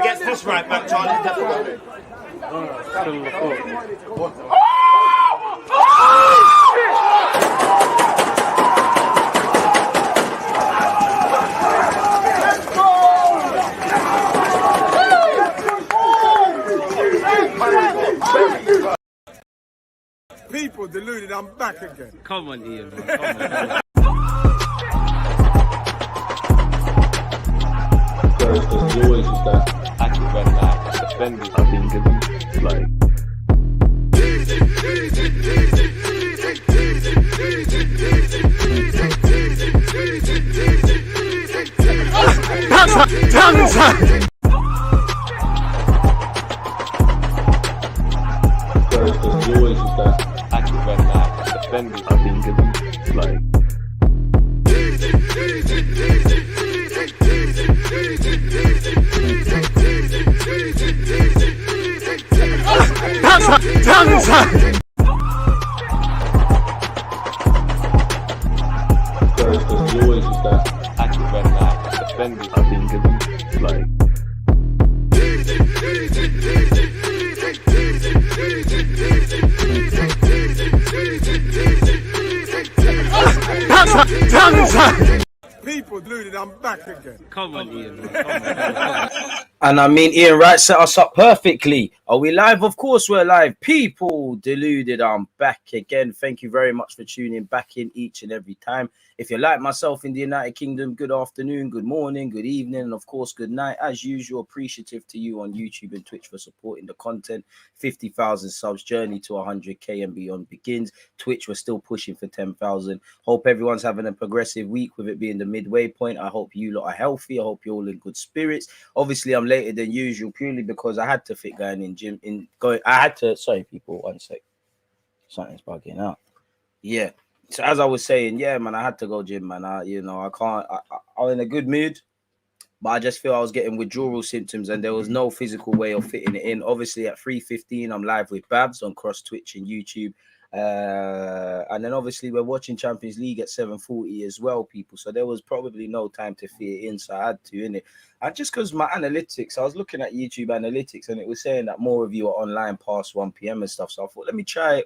gets this right back, Charlie. Definitely. People deluded, I'm back again. Come on, Ian, man. Come on. There's always just that active red flag defending. I think it's like. There's always just that active red flag defending. I think it's like. There's always just that active red flag defending. I think it's like. People deluded, I'm back again. Come on, Ian, man. Come on. And I mean, Ian Wright set us up perfectly. Are we live? Of course we're live. People deluded, I'm back again. Thank you very much for tuning back in each and every time. If you're like myself in the United Kingdom, good afternoon, good morning, good evening, and of course, good night. As usual, appreciative to you on YouTube and Twitch for supporting the content. 50,000 subs, journey to 100k and beyond begins. Twitch, we're still pushing for 10,000. Hope everyone's having a progressive week with it being the midway point. I hope you lot are healthy. I hope you're all in good spirits. Obviously, I'm later than usual purely because I had to fit going in gym. Sorry, people, one sec. Something's bugging out. Yeah. So as I was saying, yeah, man, I had to go gym, man. I'm in a good mood, but I just feel I was getting withdrawal symptoms and there was no physical way of fitting it in. Obviously, at 3:15, I'm live with Babs on cross Twitch and YouTube. And then obviously we're watching Champions League at 7:40 as well, people. So there was probably no time to fit it in, so I had to, innit? And just because my analytics, I was looking at YouTube analytics and it was saying that more of you are online past 1 p.m. and stuff. So I thought, let me try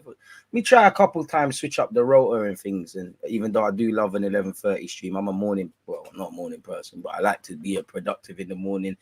a couple times, switch up the rotor and things. And even though I do love an 11:30 stream, I'm a morning, well, not a morning person, but I like to be productive in the morning.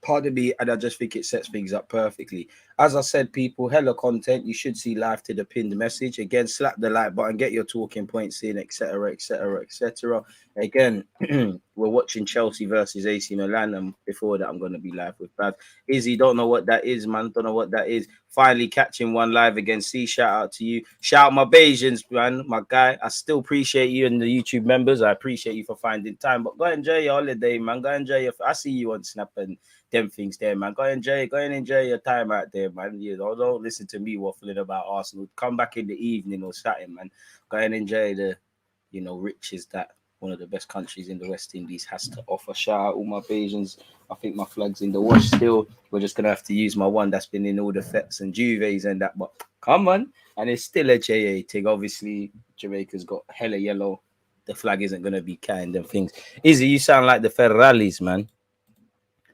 Pardon me, and I just think it sets things up perfectly. As I said, people, hella content. You should see live to the pinned message. Again, slap the like button, get your talking points in, etc., etc., etc. Again, we're watching Chelsea versus AC Milan, and before that, I'm going to be live with Bad. Izzy, don't know what that is, man. Don't know what that is. Finally catching one live against C. Shout out to you. Shout out my Bayesians, man, my guy. I still appreciate you and the YouTube members. I appreciate you for finding time. But go enjoy your holiday, man. Go enjoy your... I see you on Snap and them things there, man. Go and enjoy your time out there, man. You know, don't listen to me waffling about Arsenal. Come back in the evening or something, man. Go and enjoy the, riches that one of the best countries in the West Indies has to offer. Shout out all my Bayesians. I think my flag's in the wash still. We're just gonna have to use my one that's been in all the Feps and Juves and that, but come on. And it's still a JA thing. Obviously, Jamaica's got hella yellow. The flag isn't gonna be kind and things. Izzy, you sound like the Ferralis, man.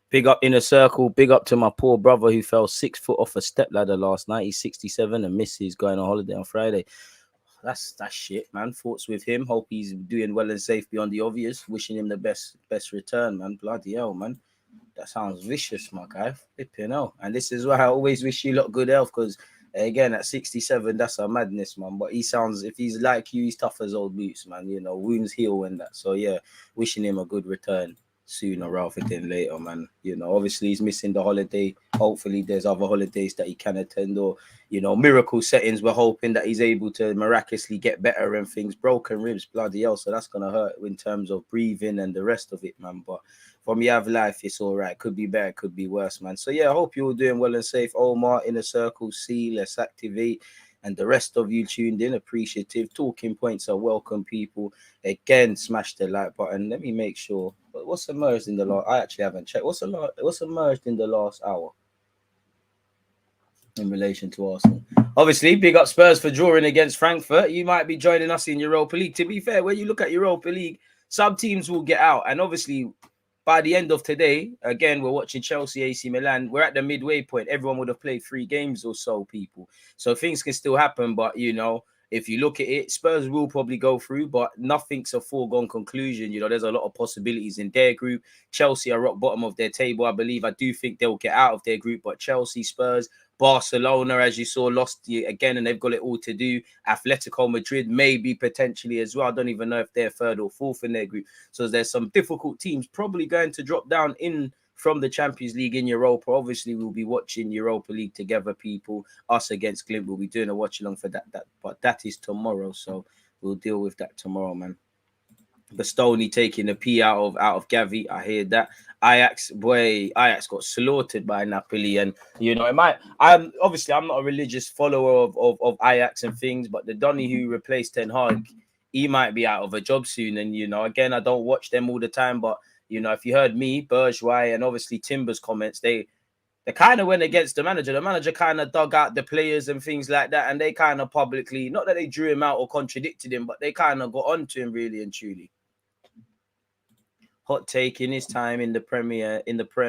Big up Inner Circle. Big up to my poor brother who fell 6 foot off a stepladder last night. He's 67 and misses going on holiday on Friday. That's shit, man. Thoughts with him. Hope he's doing well and safe beyond the obvious. Wishing him the best return, man. Bloody hell, man. That sounds vicious, my guy. Flipping hell. And this is why I always wish you lot good health, because again, at 67, that's a madness, man. But he sounds, if he's like you, he's tough as old boots, man. Wounds heal and that. So yeah, wishing him a good return sooner rather than later, man. Obviously he's missing the holiday. Hopefully there's other holidays that he can attend, or miracle settings. We're hoping that he's able to miraculously get better and things. Broken ribs, bloody hell, so that's gonna hurt in terms of breathing and the rest of it, man. But from you have life, it's all right. Could be better, could be worse, man. So yeah, I hope you're all doing well and safe. Omar, Inner Circle, C, let's activate. And the rest of you tuned in, appreciative. Talking points are welcome, people. Again, smash the like button. Let me make sure. What's emerged in the last? I actually haven't checked. What's emerged in the last hour in relation to Arsenal? Obviously, big up Spurs for drawing against Frankfurt. You might be joining us in Europa League. To be fair, when you look at Europa League, some teams will get out, and obviously, by the end of today, again, we're watching Chelsea, AC Milan. We're at the midway point. Everyone would have played 3 games or so, people. So things can still happen. But, you know, if you look at it, Spurs will probably go through, but nothing's a foregone conclusion. You know, there's a lot of possibilities in their group. Chelsea are rock bottom of their table, I believe. I do think they'll get out of their group, but Chelsea, Spurs, Barcelona, as you saw, lost again, and they've got it all to do. Atletico Madrid, maybe potentially as well. I don't even know if they're 3rd or 4th in their group. So there's some difficult teams probably going to drop down in from the Champions League in Europa. Obviously, we'll be watching Europa League together, people. Us against Glint. We'll be doing a watch along for that. But that is tomorrow, so we'll deal with that tomorrow, man. Bastoni taking the P out of Gavi. I hear that. Ajax got slaughtered by Napoli, and you know, I'm not a religious follower of Ajax and things, but the Donny who replaced Ten Hag, he might be out of a job soon. And you know, again, I don't watch them all the time, but you know, if you heard me, Bourgeois, and obviously Timber's comments, they kind of went against the manager. The manager kind of dug out the players and things like that, and they kind of publicly, not that they drew him out or contradicted him, but they kind of got onto him really and truly. Hot take: in his time in the Prem,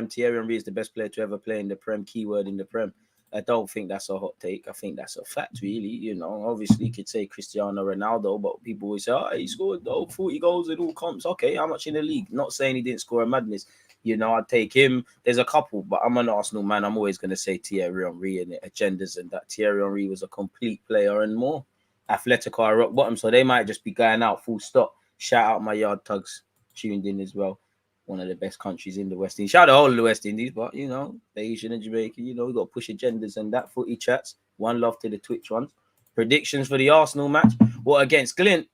Thierry Henry is the best player to ever play in the Prem. Keyword in the Prem. I don't think that's a hot take. I think that's a fact, really. You know, obviously you could say Cristiano Ronaldo, but people always say, he scored 40 goals in all comps. Okay, how much in the league? Not saying he didn't score a madness. You know, I'd take him. There's a couple, but I'm an Arsenal man. I'm always going to say Thierry Henry and agendas and that. Thierry Henry was a complete player and more. Atletico are rock bottom, so they might just be going out full stop. Shout out my yard tugs tuned in as well. One of the best countries in the West Indies. Shout out all of the West Indies, but you know, the Asian and Jamaican, you know, we got to push agendas and that. Footy chats. One love to the Twitch ones. Predictions for the Arsenal match. What against Glint?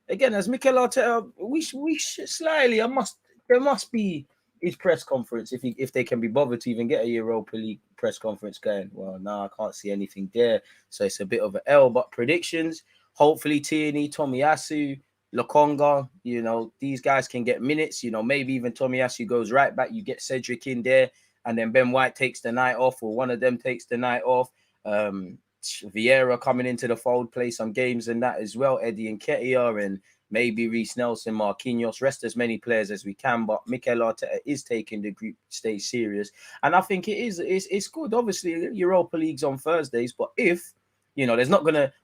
Again, as Mikel Arteta, we slightly. There must be his press conference if they can be bothered to even get a Europa League press conference going. Well, no, I can't see anything there, so it's a bit of an L. But predictions: hopefully Tierney, Tomiyasu, Lokonga, you know, these guys can get minutes. You know, maybe even Tomiyasu goes right back. You get Cedric in there, and then Ben White takes the night off, or one of them takes the night off. Vieira coming into the fold, play some games and that as well. Eddie Nketiah and maybe Reece Nelson, Marquinhos. Rest as many players as we can. But Mikel Arteta is taking the group stage serious, and I think it's good. Obviously, Europa League's on Thursdays, but if you know,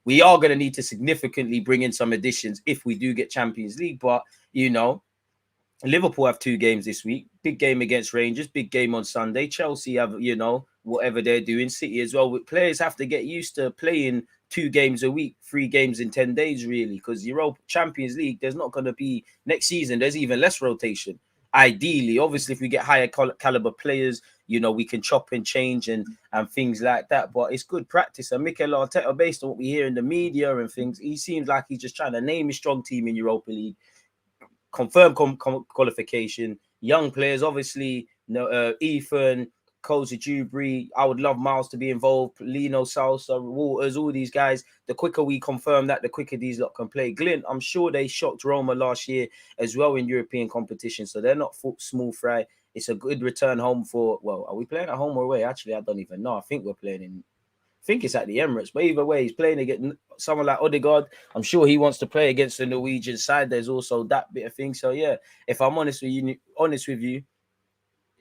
we are gonna need to significantly bring in some additions if we do get Champions League. But you know, Liverpool have 2 games this week. Big game against Rangers, big game on Sunday. Chelsea have, you know, whatever they're doing. City as well. Players have to get used to playing 2 games a week, 3 games in 10 days, really, because Europa Champions League, there's not going to be next season. There's even less rotation. Ideally, obviously, if we get higher caliber players, you know, we can chop and change and things like that. But it's good practice. And Mikel Arteta, based on what we hear in the media and things, he seems like he's just trying to name his strong team in Europa League, confirm qualification, young players, obviously, Ethan, Koza Dewberry. I would love Miles to be involved, Lino Salsa, Waters, all these guys. The quicker we confirm that, the quicker these lot can play. Glint, I'm sure they shocked Roma last year as well in European competition, so they're not small fry. It's a good return home for, well, are we playing at home or away? Actually, I don't even know. I think we're playing I think it's at the Emirates, but either way, he's playing against someone like Odegaard. I'm sure he wants to play against the Norwegian side. There's also that bit of thing. So yeah, if I'm honest with you,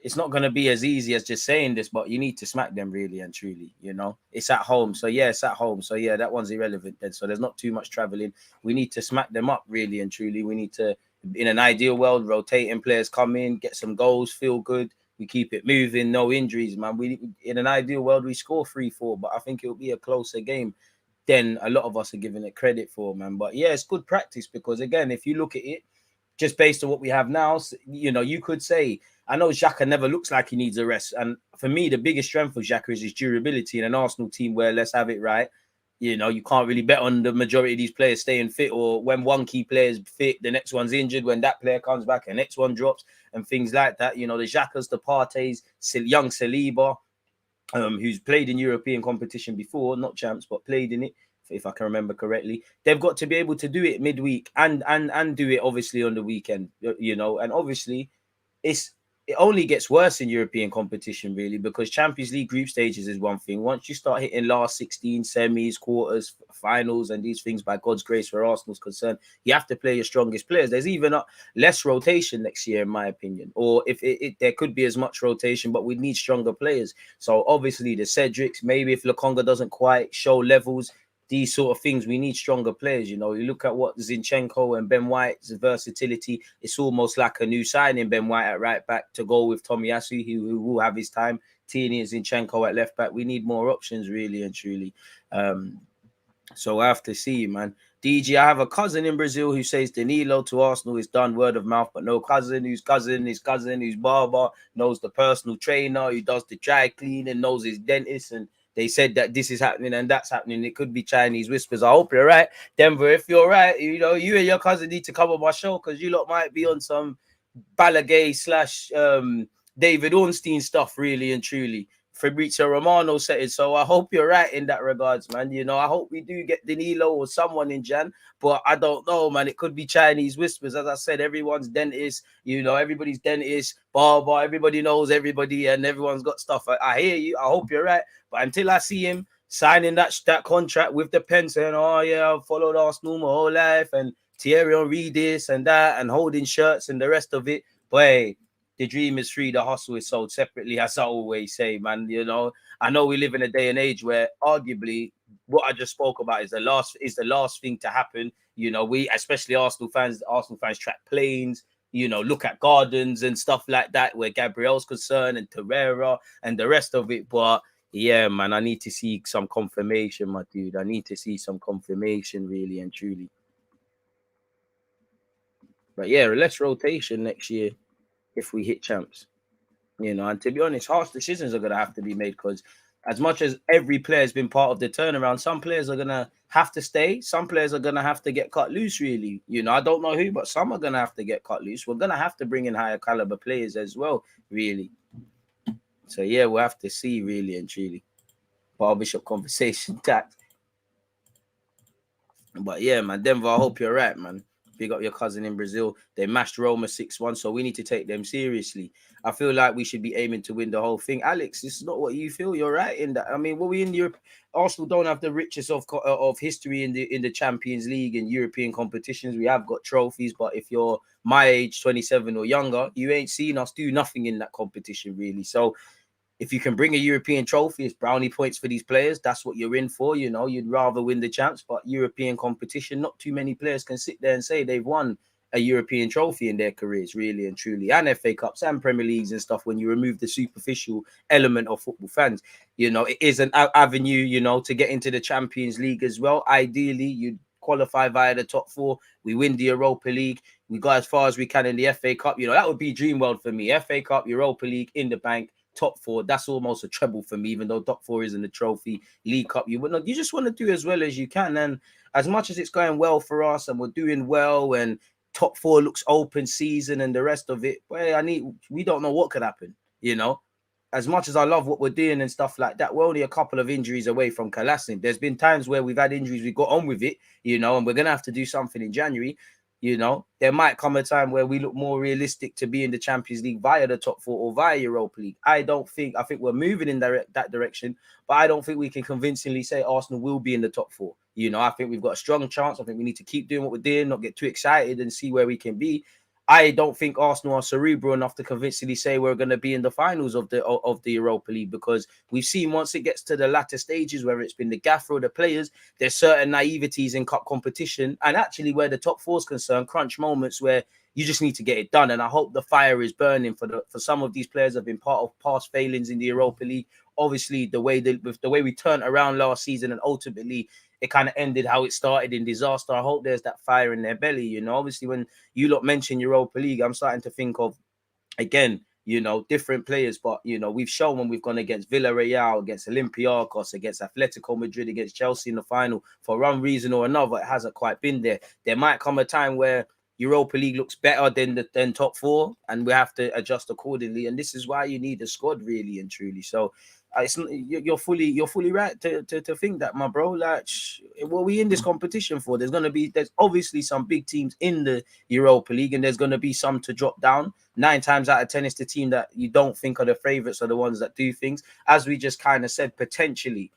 it's not going to be as easy as just saying this, but you need to smack them really and truly. You know, it's at home, so yeah, it's at home. So yeah, that one's irrelevant then. So there's not too much traveling. We need to smack them up really and truly. We need to, in an ideal world, rotating players come in, get some goals, feel good. We keep it moving, no injuries, man. We in an ideal world, we score 3-4, but I think it'll be a closer game than a lot of us are giving it credit for, man. But yeah, it's good practice because, again, if you look at it, just based on what we have now, you know, you could say, I know Xhaka never looks like he needs a rest. And for me, the biggest strength of Xhaka is his durability in an Arsenal team where, let's have it right, you know, you can't really bet on the majority of these players staying fit, or when one key player is fit, the next one's injured. When that player comes back, the next one drops and things like that. You know, the Xhakas, the Partey's, young Saliba, who's played in European competition before, not champs, but played in it, if I can remember correctly. They've got to be able to do it midweek and do it obviously on the weekend, you know. And obviously, it's it only gets worse in European competition, really, because Champions League group stages is one thing. Once you start hitting last 16, semis, quarters, finals, and these things, by God's grace, where Arsenal's concerned, you have to play your strongest players. There's even less rotation next year, in my opinion, or if there could be as much rotation, but we need stronger players. So obviously the Cedrics, maybe if Lokonga doesn't quite show levels, these sort of things, we need stronger players. You know, you look at what Zinchenko and Ben White's versatility, it's almost like a new signing, Ben White at right back to go with Tomiyasu, who will have his time. Tierney and Zinchenko at left back. We need more options, really and truly. So I have to see, man. DG, I have a cousin in Brazil who says Danilo to Arsenal is done word of mouth, but no cousin whose cousin who's barber, knows the personal trainer, who does the dry cleaning, knows his dentist, and they said that this is happening and that's happening. It could be Chinese whispers. I hope you're right, Denver. If you're right, you know, you and your cousin need to come on my show, because you lot might be on some Balagay / David Ornstein stuff, really and truly. Fabrizio Romano said it. So I hope you're right in that regards, man. You know, I hope we do get Danilo or someone in Jan, but I don't know, man. It could be Chinese whispers. As I said, everyone's dentist, you know, everybody's dentist, barber, everybody knows everybody, and everyone's got stuff. I hear you. I hope you're right. But until I see him signing that contract with the pen, saying, oh, yeah, I've followed Arsenal my whole life, and Thierry Henry this and that, and holding shirts and the rest of it, boy, the dream is free, the hustle is sold separately, as I always say, man. You know, I know we live in a day and age where arguably what I just spoke about is the last thing to happen. You know, we, especially Arsenal fans track planes, you know, look at gardens and stuff like that, where Gabriel's concerned, and Torreira and the rest of it. But yeah, man, I need to see some confirmation, my dude. I need to see some confirmation, really and truly. But yeah, less rotation next year if we hit champs, you know. And to be honest, harsh decisions are going to have to be made, because as much as every player has been part of the turnaround, some players are going to have to stay. Some players are going to have to get cut loose, really. You know, I don't know who, but some are going to have to get cut loose. We're going to have to bring in higher caliber players as well, really. So yeah, we'll have to see, really and truly. Barbershop conversation tact. But yeah, man, Denver, I hope you're right, man. Big up your cousin in Brazil. They mashed Roma 6-1, so we need to take them seriously. I feel like we should be aiming to win the whole thing. Alex, this is not what you feel. You're right in that. I mean, what we in Europe, Arsenal don't have the richest of history in the Champions League and European competitions. We have got trophies, but if you're my age, 27 or younger, you ain't seen us do nothing in that competition, really. So if you can bring a European trophy, it's brownie points for these players. That's what you're in for. You know, you'd rather win the champs, but European competition, not too many players can sit there and say they've won a European trophy in their careers, really and truly, and FA Cups and Premier Leagues and stuff. When you remove the superficial element of football fans, you know, it is an avenue, you know, to get into the Champions League as well. Ideally, you'd qualify via the top four. We win the Europa League. We go as far as we can in the FA Cup. You know, that would be dream world for me. FA Cup, Europa League in the bank. Top four, that's almost a treble for me, even though top four isn't a trophy. League Cup, you just want to do as well as you can. And as much as it's going well for us and we're doing well and top four looks open season and the rest of it, well, we don't know what could happen, you know. As much as I love what we're doing and stuff like that, we're only a couple of injuries away from collapsing. There's been times where we've had injuries, we got on with it, you know, and we're going to have to do something in January. You know, there might come a time where we look more realistic to be in the Champions League via the top four or via Europa League. I think we're moving in that direction, but I don't think we can convincingly say Arsenal will be in the top four. You know, I think we've got a strong chance. I think we need to keep doing what we're doing, not get too excited and see where we can be. I don't think Arsenal are cerebral enough to convincingly say we're going to be in the finals of the Europa League, because we've seen once it gets to the latter stages, whether it's been the gaffer or the players, there's certain naiveties in cup competition, and actually where the top four is concerned, crunch moments where you just need to get it done. And I hope the fire is burning for some of these players that have been part of past failings in the Europa League. Obviously, the way we turned around last season and ultimately it kind of ended how it started in disaster. I hope there's that fire in their belly, you know. Obviously, when you lot mention Europa League, I'm starting to think of, again, you know, different players. But, you know, we've shown when we've gone against Villarreal, against Olympiacos, against Atletico Madrid, against Chelsea in the final, for one reason or another, it hasn't quite been there. There might come a time where Europa League looks better than top four, and we have to adjust accordingly. And this is why you need a squad, really and truly. So you're fully right to think that, my bro. Like, what are we in this competition for? There's obviously some big teams in the Europa League, and there's gonna be some to drop down. 9 times out of 10, it's the team that you don't think are the favorites are the ones that do things. As we just kind of said, potentially.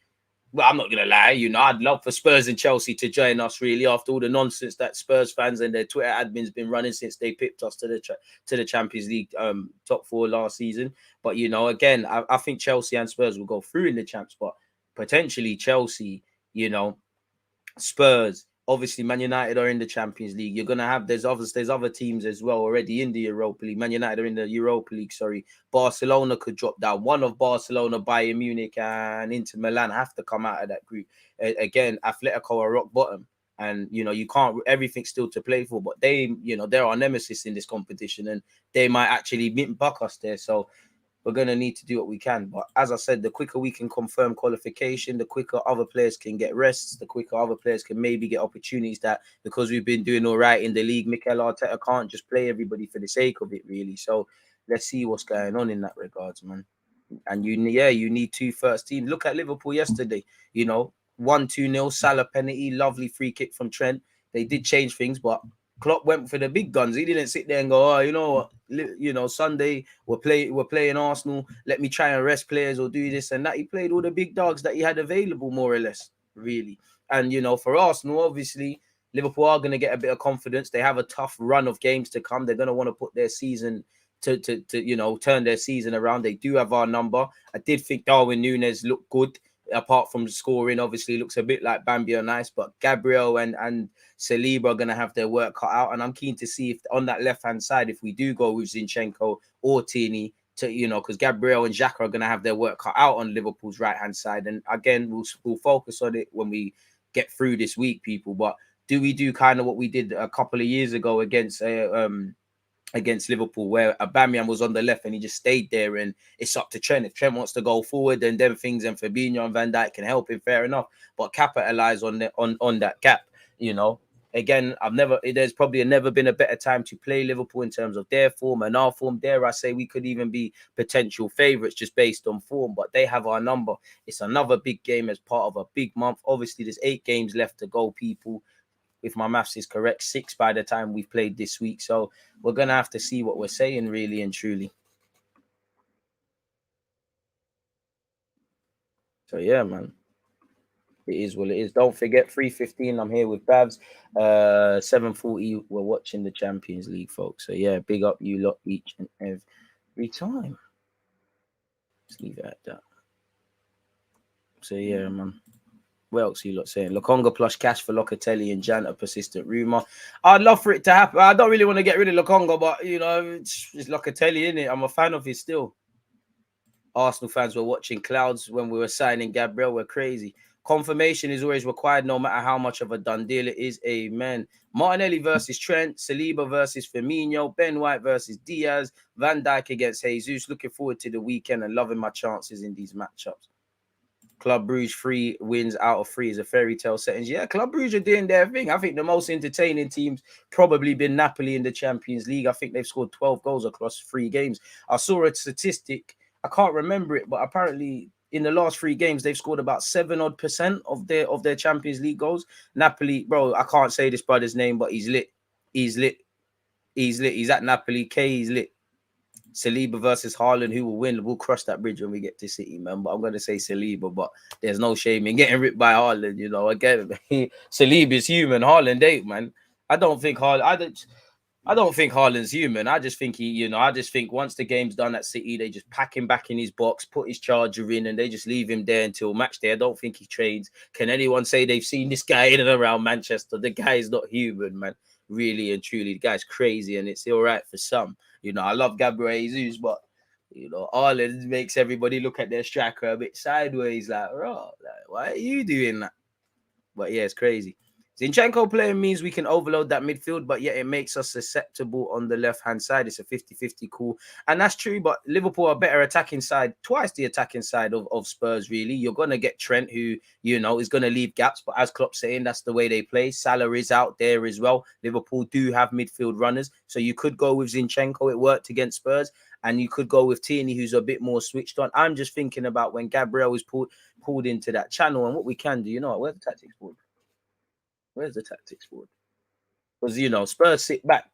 Well, I'm not gonna lie, I'd love for Spurs and Chelsea to join us, really, after all the nonsense that Spurs fans and their Twitter admins been running since they pipped us to the Champions League top four last season. But again, I think Chelsea and Spurs will go through in the champs, but potentially Chelsea, Spurs, obviously Man United are in the Champions League. You're gonna have there's other teams as well already in the Europa League. Man United are in the Europa League, sorry. Barcelona could drop down. One of Barcelona, Bayern Munich, and Inter Milan have to come out of that group. Again, Atletico are rock bottom. And you can't, everything's still to play for, but they, they're our nemesis in this competition, and they might actually buck us there. So we're going to need to do what we can. But as I said, the quicker we can confirm qualification, the quicker other players can get rests, the quicker other players can maybe get opportunities that, because we've been doing all right in the league, Mikel Arteta can't just play everybody for the sake of it, really. So let's see what's going on in that regards, man. And you need 2 first teams. Look at Liverpool yesterday, 1-2-0, Salah penalty, lovely free kick from Trent. They did change things, but Klopp went for the big guns. He didn't sit there and go, oh, you know what, Sunday we're playing Arsenal. Let me try and rest players or do this and that. He played all the big dogs that he had available, more or less, really. And for Arsenal, obviously, Liverpool are going to get a bit of confidence. They have a tough run of games to come. They're going to want to put their season to turn their season around. They do have our number. I did think Darwin Núñez looked good. Apart from the scoring, obviously looks a bit like Bambi on ice, but Gabriel and Saliba are going to have their work cut out. And I'm keen to see if on that left-hand side, if we do go with Zinchenko or Tini, because Gabriel and Xhaka are going to have their work cut out on Liverpool's right-hand side. And again, we'll focus on it when we get through this week, people. But do we do kind of what we did a couple of years ago against Liverpool, where Aubameyang was on the left and he just stayed there, and it's up to Trent. If Trent wants to go forward, then them things and Fabinho and Van Dijk can help him, fair enough. But capitalize on that gap, Again, there's probably never been a better time to play Liverpool in terms of their form and our form. Dare I say we could even be potential favourites just based on form, but they have our number. It's another big game as part of a big month. Obviously, there's 8 games left to go, people. If my maths is correct, 6 by the time we've played this week. So we're going to have to see what we're saying, really and truly. So, yeah, man. It is what it is. Don't forget, 3:15, I'm here with Babs. 7:40, we're watching the Champions League, folks. So, yeah, big up you lot each and every time. Let's leave it at that. So, yeah, man. What else are you lot saying? Lokonga plus cash for Locatelli and Jan, a persistent rumour. I'd love for it to happen. I don't really want to get rid of Lokonga, but, it's Locatelli, innit? I'm a fan of his still. Arsenal fans were watching clouds when we were signing Gabriel. We're crazy. Confirmation is always required, no matter how much of a done deal it is. Amen. Martinelli versus Trent. Saliba versus Firmino. Ben White versus Diaz. Van Dijk against Jesus. Looking forward to the weekend and loving my chances in these matchups. Club Brugge 3 wins out of 3 is a fairy tale settings. Yeah, Club Brugge are doing their thing. I think the most entertaining teams probably been Napoli in the Champions League. I think they've scored 12 goals across 3 games. I saw a statistic. I can't remember it, but apparently in the last 3 games, they've scored about 7% of their Champions League goals. Napoli, bro, I can't say this brother's name, but he's lit. He's lit. He's lit. He's at Napoli. He's lit. Saliba versus Haaland, who will win? We'll cross that bridge when we get to City, man. But I'm going to say Saliba, but there's no shame in getting ripped by Haaland, Again, Saliba is human. Haaland ain't, man. I don't think Haaland's human. I just think I just think once the game's done at City, they just pack him back in his box, put his charger in, and they just leave him there until match day. I don't think he trains. Can anyone say they've seen this guy in and around Manchester? The guy is not human, man. Really and truly, the guy's crazy, and it's all right for some. I love Gabriel Jesus, but Haaland makes everybody look at their striker a bit sideways, like, why are you doing that? But yeah, it's crazy. Zinchenko playing means we can overload that midfield, but yet it makes us susceptible on the left-hand side. It's a 50-50 call. And that's true, but Liverpool are better attacking side, twice the attacking side of Spurs, really. You're going to get Trent, who, you know, is going to leave gaps. But as Klopp's saying, that's the way they play. Salah is out there as well. Liverpool do have midfield runners. So you could go with Zinchenko. It worked against Spurs. And you could go with Tierney, who's a bit more switched on. I'm just thinking about when Gabriel was pulled into that channel and what we can do. You know what? Where's the tactics board? Where's the tactics board? Because, you know, Spurs sit back.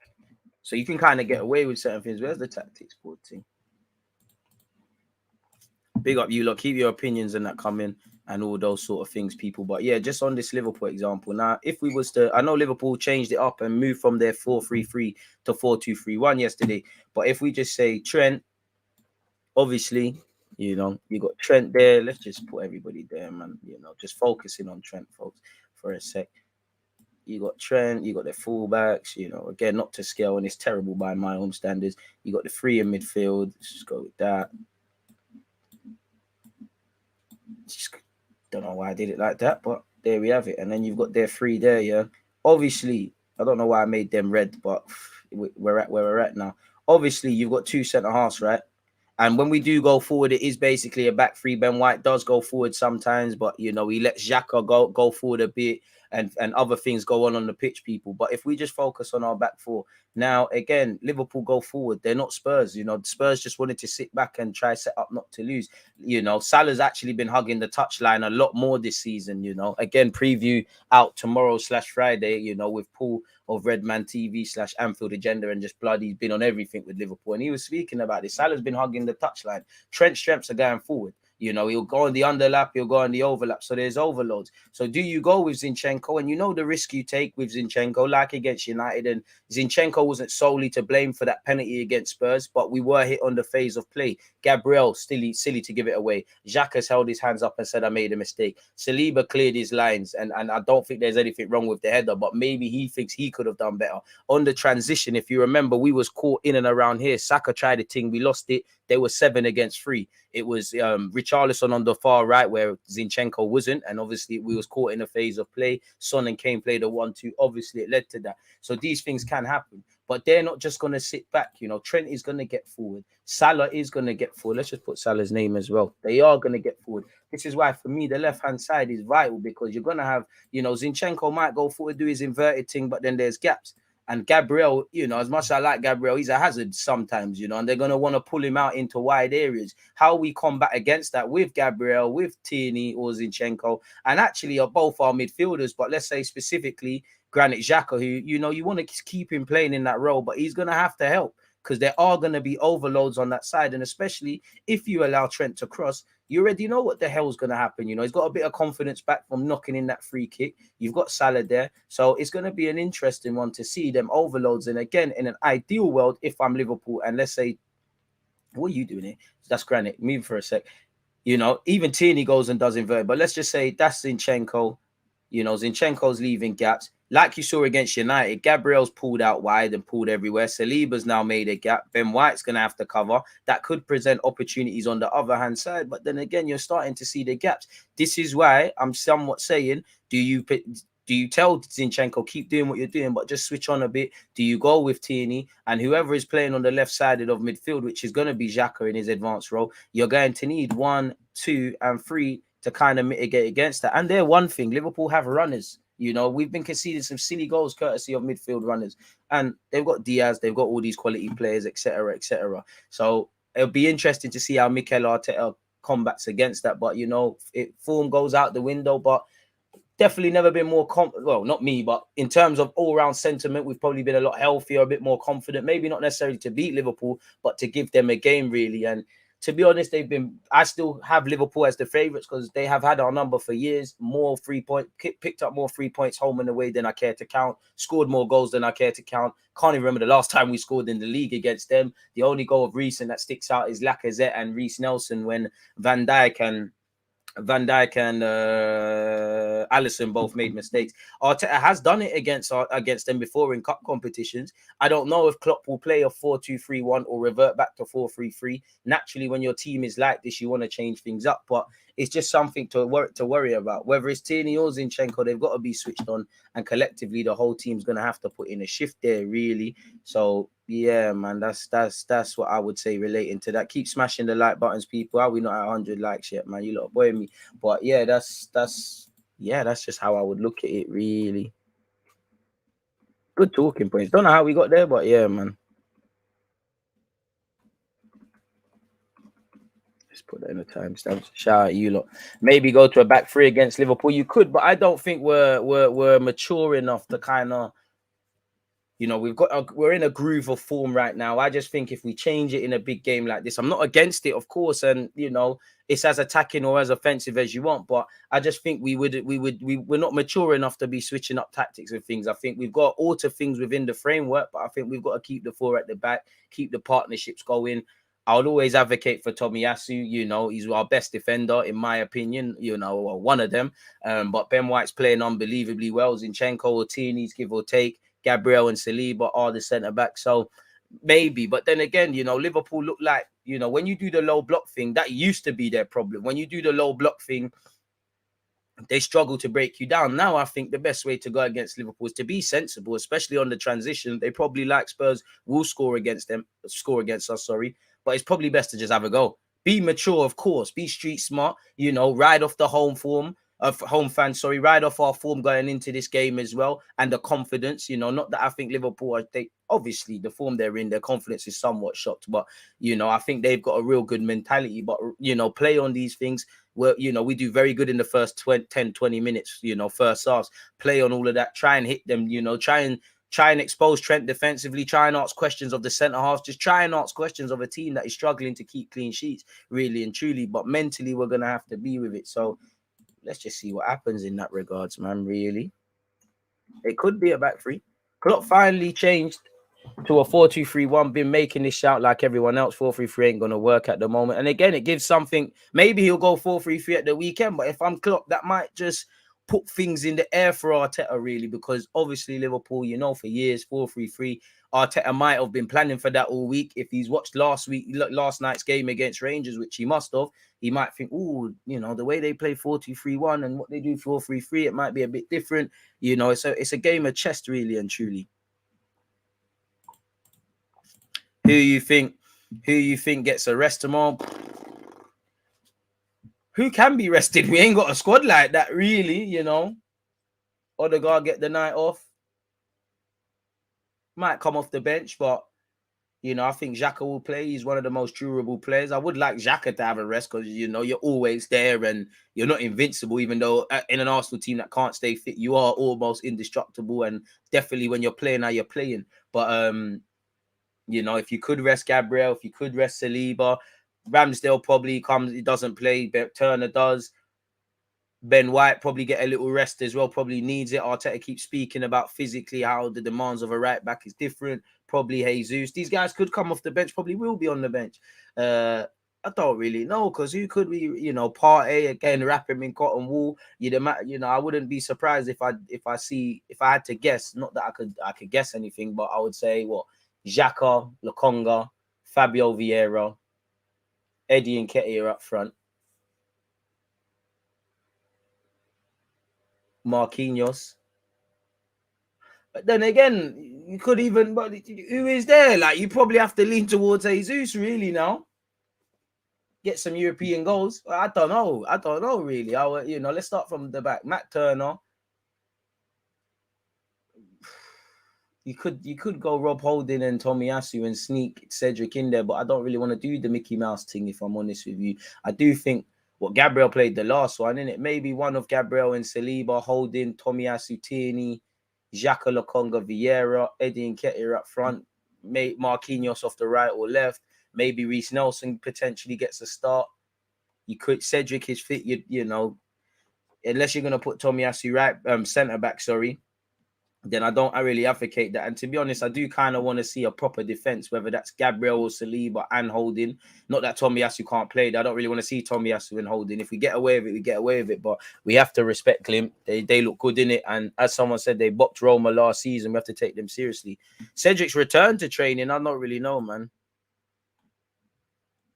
So you can kind of get away with certain things. Where's the tactics board thing? Big up you lot. Keep your opinions and that coming and all those sort of things, people. But yeah, just on this Liverpool example. Now, if we was to, I know Liverpool changed it up and moved from their 4-3-3 to 4-2-3-1 yesterday. But if we just say Trent, obviously, you know, you got Trent there. Let's just put everybody there, man. You know, just focusing on Trent, folks, for a sec. You got Trent, you got the fullbacks, you know, again, not to scale, and it's terrible by my own standards. You got the three in midfield. Let's just go with that. Just don't know why I did it like that, but there we have it. And then you've got their three there, yeah. Obviously, I don't know why I made them red, but we're at where we're at now. Obviously, you've got two centre halves, right? And when we do go forward, it is basically a back three. Ben White does go forward sometimes, but, you know, he lets Xhaka go forward a bit and other things go on the pitch, people. But if we just focus on our back four, now, again, Liverpool go forward. They're not Spurs. You know, Spurs just wanted to sit back and try set up not to lose. You know, Salah's actually been hugging the touchline a lot more this season, you know. Again, preview out tomorrow/Friday, you know, with Paul of Redman TV/Anfield Agenda and just blood. He's been on everything with Liverpool. And he was speaking about this. Salah's been hugging the touchline. Trent's strengths are going forward. You know, he'll go on the underlap, he'll go on the overlap. So there's overloads. So do you go with Zinchenko? And you know the risk you take with Zinchenko, like against United. And Zinchenko wasn't solely to blame for that penalty against Spurs, but we were hit on the phase of play. Gabriel, silly to give it away. Xhaka's held his hands up and said, I made a mistake. Saliba cleared his lines. And I don't think there's anything wrong with the header, but maybe he thinks he could have done better. On the transition, if you remember, we was caught in and around here. Saka tried a thing. We lost it. They were 7 against 3. It was Richarlison on the far right where Zinchenko wasn't. And obviously we was caught in a phase of play. Son and Kane played a 1-2. Obviously it led to that. So these things can happen. But they're not just going to sit back. You know, Trent is going to get forward. Salah is going to get forward. Let's just put Salah's name as well. They are going to get forward. This is why, for me, the left-hand side is vital because you're going to have, you know, Zinchenko might go forward, do his inverted thing, but then there's gaps. And Gabriel, you know, as much as I like Gabriel, he's a hazard sometimes, you know, and they're going to want to pull him out into wide areas. How we combat against that with Gabriel, with Tierney or Zinchenko, and actually are both our midfielders, but let's say specifically Granit Xhaka, who, you know, you want to keep him playing in that role, but he's going to have to help because there are going to be overloads on that side. And especially if you allow Trent to cross, you already know what the hell's going to happen. You know, he's got a bit of confidence back from knocking in that free kick. You've got Salah there. So it's going to be an interesting one to see them overloads. And again, in an ideal world, if I'm Liverpool and let's say, what are you doing here? That's Granit. Move for a sec. You know, even Tierney goes and does invert. But let's just say that's Zinchenko. You know, Zinchenko's leaving gaps. Like you saw against United, Gabriel's pulled out wide and pulled everywhere. Saliba's now made a gap. Ben White's going to have to cover. That could present opportunities on the other hand side. But then again, you're starting to see the gaps. This is why I'm somewhat saying, do you tell Zinchenko, keep doing what you're doing, but just switch on a bit? Do you go with Tierney? And whoever is playing on the left side of midfield, which is going to be Xhaka in his advanced role, you're going to need 1, 2, and 3 to kind of mitigate against that. And they're one thing, Liverpool have runners. You know, we've been conceding some silly goals courtesy of midfield runners. And they've got Diaz, they've got all these quality players, etc., etc. So it'll be interesting to see how Mikel Arteta combats against that. But, you know, form goes out the window. But definitely never been more well, not me, but in terms of all-round sentiment, we've probably been a lot healthier, a bit more confident. Maybe not necessarily to beat Liverpool, but to give them a game, really. And to be honest, I still have Liverpool as the favourites because they have had our number for years. More 3 points, picked up more 3 points home and away than I care to count. Scored more goals than I care to count. Can't even remember the last time we scored in the league against them. The only goal of recent that sticks out is Lacazette and Reece Nelson when Van Dijk and Van Dijk and Alisson both made mistakes. Arteta has done it against them before in cup competitions. I don't know if Klopp will play a 4-2-3-1 or revert back to 4-3-3. Naturally, when your team is like this, you want to change things up, but it's just something to worry about. Whether it's Tierney or Zinchenko, they've got to be switched on, and collectively, the whole team's going to have to put in a shift there, really. So yeah, man, that's what I would say relating to that. Keep smashing the like buttons, people. Are we not at 100 likes yet, man? You lot boy me. But yeah, that's just how I would look at it, really. Good talking points. Don't know how we got there, but yeah, man. Let's put that in the timestamps. Shout out you lot. Maybe go to a back three against Liverpool. You could, but I don't think we're mature enough to kind of, you know, we're in a groove of form right now. I just think if we change it in a big game like this, I'm not against it, of course, and you know, it's as attacking or as offensive as you want, but I just think we're not mature enough to be switching up tactics and things. I think we've got alter things within the framework, but I think we've got to keep the four at the back, keep the partnerships going. I would always advocate for Tomiyasu. You know, he's our best defender, in my opinion, you know, or one of them. But Ben White's playing unbelievably well. Zinchenko or Tierney's, give or take. Gabriel and Saliba are the centre-back. So maybe. But then again, you know, Liverpool look like, you know, when you do the low block thing, that used to be their problem. When you do the low block thing, they struggle to break you down. Now, I think the best way to go against Liverpool is to be sensible, especially on the transition. They probably, like Spurs, will score against us, sorry. But it's probably best to just have a go. Be mature, of course. Be street smart. You know, ride off the home fans, ride off our form going into this game as well, and the confidence. You know, not that I think Liverpool obviously the form they're in, their confidence is somewhat shocked, but you know, I think they've got a real good mentality. But you know, play on these things. Where, you know, we do very good in the first 10, 20 minutes. You know, first halves. Play on all of that. Try and hit them. You know, try and expose Trent defensively. Try and ask questions of the centre halves. Just try and ask questions of a team that is struggling to keep clean sheets, really and truly. But mentally, we're gonna have to be with it. So let's just see what happens in that regards, man. Really, it could be a back three. Klopp finally changed to a 4-2-3-1. Been making this shout like everyone else. 4-3-3 ain't gonna work at the moment. And again, it gives something. Maybe he'll go 4-3-3 at the weekend. But if I'm Klopp, that might just put things in the air for Arteta, really, because obviously Liverpool, you know, for years 4-3-3. Arteta might have been planning for that all week. If he's watched last night's game against Rangers, which he must have, he might think, oh, you know, the way they play 4-2-3-1 and what they do 4-3-3, it might be a bit different. You know, it's a game of chess, really and truly. Who you think gets a rest tomorrow? Who can be rested? We ain't got a squad like that, really, you know. Odegaard get the night off. Might come off the bench, but, you know, I think Xhaka will play. He's one of the most durable players. I would like Xhaka to have a rest because, you know, you're always there and you're not invincible, even though in an Arsenal team that can't stay fit, you are almost indestructible. And definitely when you're playing how you're playing. But, you know, if you could rest Gabriel, if you could rest Saliba, Ramsdale probably comes, he doesn't play, Turner does. Ben White probably get a little rest as well, probably needs it. Arteta keeps speaking about physically how the demands of a right back is different. Probably Jesus. These guys could come off the bench, probably will be on the bench. I don't really know, because who could we, you know, Partey again, wrap him in cotton wool. You know, I wouldn't be surprised if I had to guess, not that I could guess anything, but I would say what? Xhaka, Lokonga, Fabio Vieira, Eddie Nketiah up front, Marquinhos. But then again, you could even, but who is there? Like, you probably have to lean towards Jesus, really, now. Get some European goals. I don't know, really. You know, let's start from the back. Matt Turner. You could go Rob Holding and Tomiyasu and sneak Cedric in there, but I don't really want to do the Mickey Mouse thing, if I'm honest with you. I do think Gabriel played the last one, innit? Maybe one of Gabriel and Saliba, Holding, Tomiyasu, Tierney, Xhaka, Lokonga, Vieira, Eddie Nketiah up front, Marquinhos off the right or left. Maybe Reece Nelson potentially gets a start. You could, Cedric is fit, you know, unless you're gonna put Tomiyasu right centre back, sorry. then I really advocate that. And to be honest, I do kind of want to see a proper defense, whether that's Gabriel or Saliba and Holding. Not that Tomiyasu can't play. I don't really want to see Tomiyasu and Holding. If we get away with it, we get away with it. But we have to respect Klimt. They look good in it. And as someone said, they bopped Roma last season. We have to take them seriously. Cedric's return to training, I don't really know, man.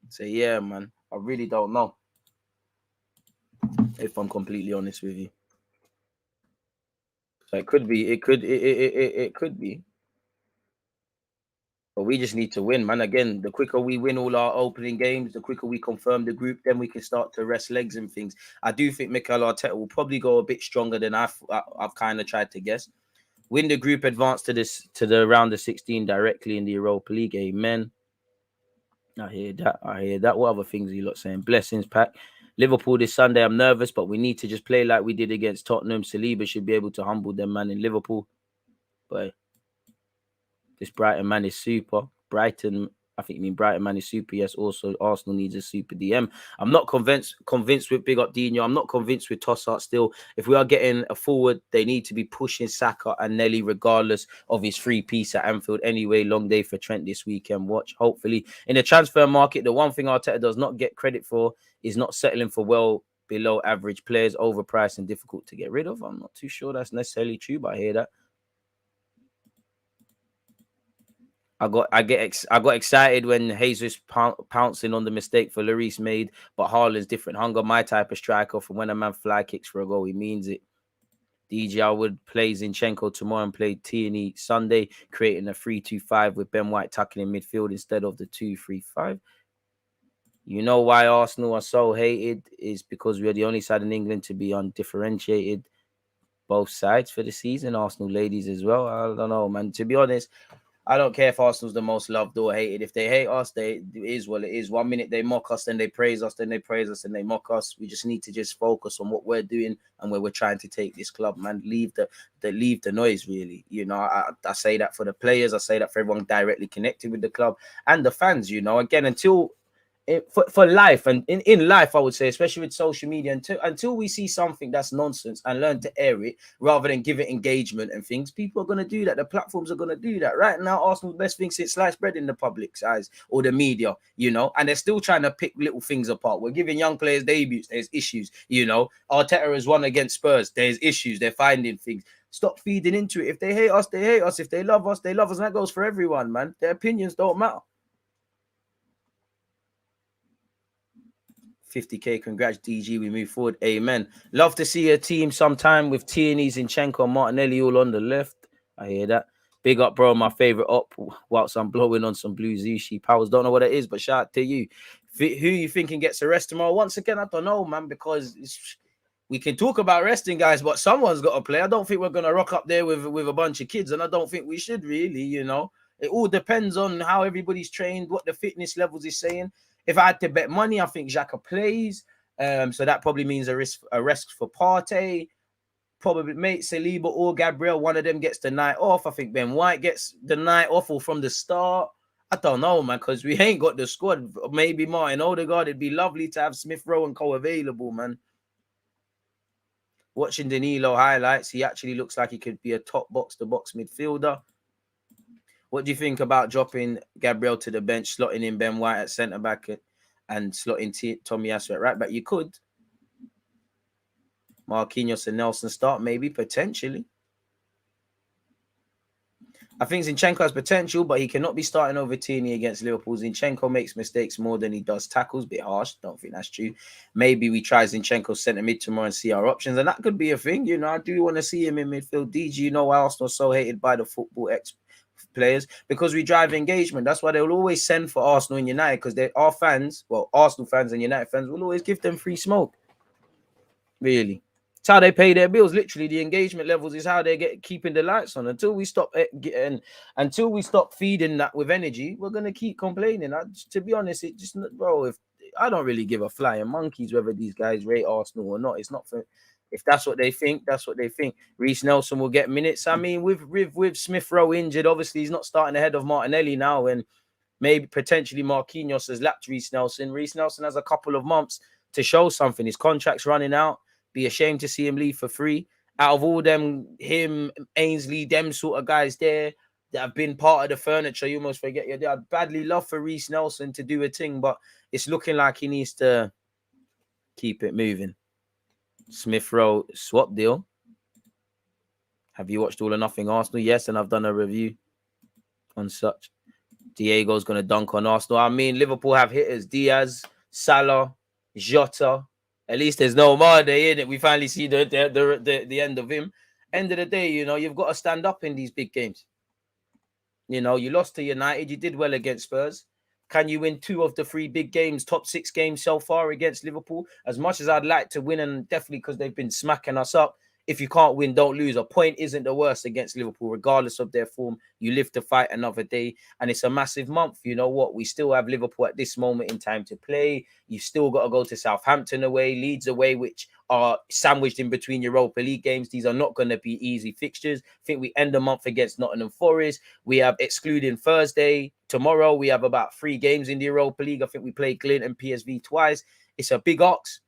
So yeah, man, I really don't know. If I'm completely honest with you. So it could be, it could be. But we just need to win, man. Again, the quicker we win all our opening games, the quicker we confirm the group, then we can start to rest legs and things. I do think Mikel Arteta will probably go a bit stronger than I've kind of tried to guess. Win the group, advance to the round of 16 directly in the Europa League. Amen. I hear that. What other things are you lot saying? Blessings, Pack. Liverpool this Sunday. I'm nervous, but we need to just play like we did against Tottenham. Saliba should be able to humble them, man, in Liverpool. But this Brighton man is super. Brighton, I think you mean Brighton man is super. Yes, also Arsenal needs a super DM. I'm not convinced with big up Dino. I'm not convinced with Trossard still. If we are getting a forward, they need to be pushing Saka and Nelly regardless of his free piece at Anfield. Anyway, long day for Trent this weekend. Watch. Hopefully. In the transfer market, the one thing Arteta does not get credit for is not settling for well below average players, overpriced and difficult to get rid of. I'm not too sure that's necessarily true, but I hear that. I got excited when Jesus pouncing on the mistake for Lloris made, but Haaland's different hunger. My type of striker. From when a man fly kicks for a goal, he means it. DJ, I would play Zinchenko tomorrow and play Tierney Sunday, creating a 3-2-5 with Ben White tucking in midfield instead of the 2-3-5. You know why Arsenal are so hated is because we're the only side in England to be undifferentiated both sides for the season. Arsenal ladies as well. I don't know, man. To be honest, I don't care if Arsenal's the most loved or hated. If they hate us, it is what it is. 1 minute they mock us, then they praise us, then they praise us, and they mock us. We just need to just focus on what we're doing and where we're trying to take this club, man. Leave the noise, really. You know, I say that for the players. I say that for everyone directly connected with the club and the fans, you know. Again, for life and in life, I would say, especially with social media, until we see something that's nonsense and learn to air it rather than give it engagement and things, people are going to do that. The platforms are going to do that. Right now, Arsenal's best thing since sliced bread in the public's eyes or the media, you know, and they're still trying to pick little things apart. We're giving young players debuts. There's issues, you know. Arteta has won against Spurs. There's issues. They're finding things. Stop feeding into it. If they hate us, they hate us. If they love us, they love us. And that goes for everyone, man. Their opinions don't matter. 50k, congrats DG, we move forward, amen. Love to see a team sometime with Tierney, Zinchenko, Martinelli all on the left. I hear that. Big up, bro, my favorite up whilst I'm blowing on some blue Zushi powers. Don't know what it is, but shout out to you. Who you thinking gets a rest tomorrow? Once again, I don't know, man, because we can talk about resting guys, but someone's got to play. I don't think we're gonna rock up there with a bunch of kids, and I don't think we should really, you know. It all depends on how everybody's trained, what the fitness levels is saying. If I had to bet money, I think Xhaka plays. So that probably means a rest for Partey. Probably mate Saliba or Gabriel. One of them gets the night off. I think Ben White gets the night off or from the start. I don't know, man, because we ain't got the squad. Maybe Martin Odegaard. It'd be lovely to have Smith Rowe and Co available, man. Watching Danilo highlights, he actually looks like he could be a top box-to-box midfielder. What do you think about dropping Gabriel to the bench, slotting in Ben White at centre-back and slotting Tomiyasu at right-back? You could. Marquinhos and Nelson start, maybe, potentially. I think Zinchenko has potential, but he cannot be starting over Tierney against Liverpool. Zinchenko makes mistakes more than he does tackles. Bit harsh. Don't think that's true. Maybe we try Zinchenko centre mid tomorrow and see our options. And that could be a thing. You know, I do want to see him in midfield. DG, you know why Arsenal so hated by the football players? Because we drive engagement. That's why they will always send for Arsenal and United, because they are fans. Well, Arsenal fans and United fans will always give them free smoke. Really. It's how they pay their bills. Literally, the engagement levels is how they get keeping the lights on. Until we stop feeding that with energy, we're gonna keep complaining. To be honest, it just, bro. If I don't really give a flying monkeys whether these guys rate Arsenal or not. It's not for. If that's what they think, that's what they think. Reece Nelson will get minutes. I mean, with Smith Rowe injured, obviously he's not starting ahead of Martinelli now, and maybe potentially Marquinhos has lapped Reece Nelson. Reece Nelson has a couple of months to show something. His contract's running out. Be ashamed to see him leave for free. out of all them, him, Ainsley, them sort of guys there that have been part of the furniture, you almost forget. Yeah, I'd badly love for Reece Nelson to do a thing, but it's looking like he needs to keep it moving. Smith Rowe swap deal. Have you watched All or Nothing Arsenal? Yes, and I've done a review on such. Diego's going to dunk on Arsenal. I mean, Liverpool have hitters. Diaz, Salah, Jota. At least there's no Mane in it. We finally see the end of him. End of the day, you know, you've got to stand up in these big games. You know, you lost to United. You did well against Spurs. Can you win 2 of the 3 big games, top 6 games so far against Liverpool? As much as I'd like to win, and definitely because they've been smacking us up, if you can't win, don't lose. A point isn't the worst against Liverpool, regardless of their form. You live to fight another day, and it's a massive month. You know what? We still have Liverpool at this moment in time to play. You've still got to go to Southampton away, Leeds away, which are sandwiched in between Europa League games. These are not going to be easy fixtures. I think we end the month against Nottingham Forest. We have, excluding Thursday, tomorrow, we have about 3 games in the Europa League. I think we play Clint and PSV twice. It's a big ox.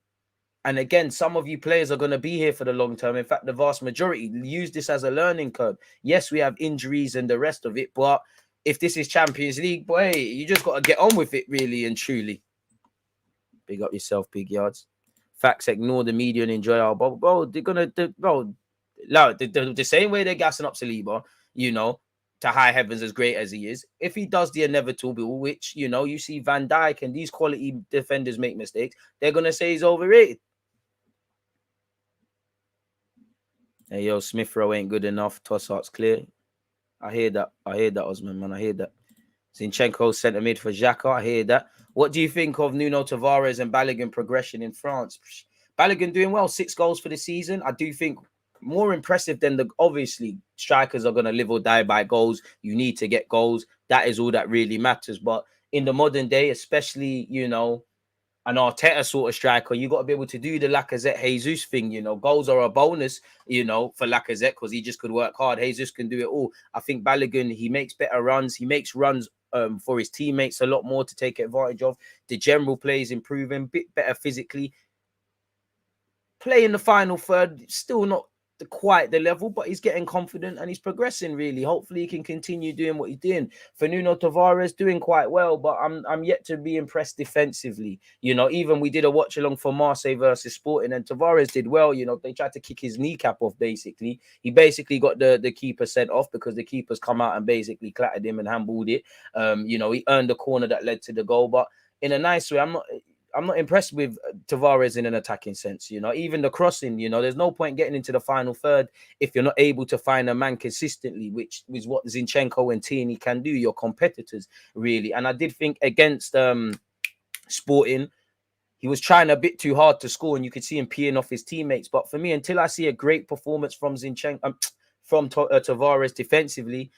And again, some of you players are going to be here for the long term. In fact, the vast majority use this as a learning curve. Yes, we have injuries and the rest of it, but if this is Champions League, boy, you just got to get on with it, really and truly. Big up yourself, big yards. Facts, ignore the media and enjoy our bubble. Bro, they're going to, the same way they're gassing up Saliba, you know, to high heavens as great as he is. If he does the inevitable, which, you know, you see Van Dijk and these quality defenders make mistakes, they're going to say he's overrated. Hey, yo, Smith Rowe ain't good enough. Trossard's clear. I hear that. Osman, man. I hear that. Zinchenko centre mid for Xhaka. I hear that. What do you think of Nuno Tavares and Balogun progression in France? Balogun doing well. 6 goals for the season. I do think more impressive than obviously, strikers are going to live or die by goals. You need to get goals. That is all that really matters. But in the modern day, especially, you know, an Arteta sort of striker, you got to be able to do the Lacazette Jesus thing. You know, goals are a bonus, you know, for Lacazette because he just could work hard. Jesus can do it all. I think Balogun, he makes better runs. He makes runs for his teammates a lot more to take advantage of. The general play is improving, bit better physically. Playing the final third, still not quite the level, but he's getting confident and he's progressing really. Hopefully he can continue doing what he's doing. For Nuno Tavares, doing quite well, but I'm yet to be impressed defensively. You know, even we did a watch along for Marseille versus Sporting and Tavares did well. You know, they tried to kick his kneecap off basically. He basically got the keeper sent off because the keeper's come out and basically clattered him and handballed it. You know, he earned the corner that led to the goal, but in a nice way. I'm not impressed with Tavares in an attacking sense, you know, even the crossing, you know, there's no point getting into the final third if you're not able to find a man consistently, which is what Zinchenko and Tierney can do, your competitors, really. And I did think against Sporting, he was trying a bit too hard to score and you could see him peeing off his teammates. But for me, until I see a great performance from Tavares defensively,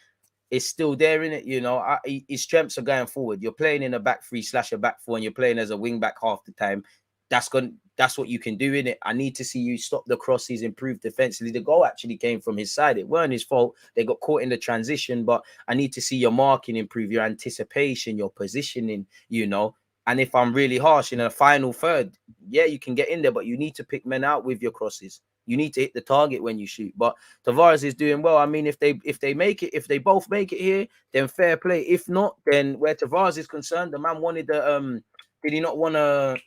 it's still there in it, you know. His strengths are going forward. You're playing in a back 3 / a back 4, and you're playing as a wing back half the time. That's what you can do in it. I need to see you stop the crosses, improve defensively. The goal actually came from his side. It weren't his fault. They got caught in the transition, but I need to see your marking improve, your anticipation, your positioning, you know. And if I'm really harsh in a final third, yeah, you can get in there, but you need to pick men out with your crosses. You need to hit the target when you shoot. But Tavares is doing well. I mean, if they both make it here, then fair play. If not, then where Tavares is concerned, the man wanted did he not want a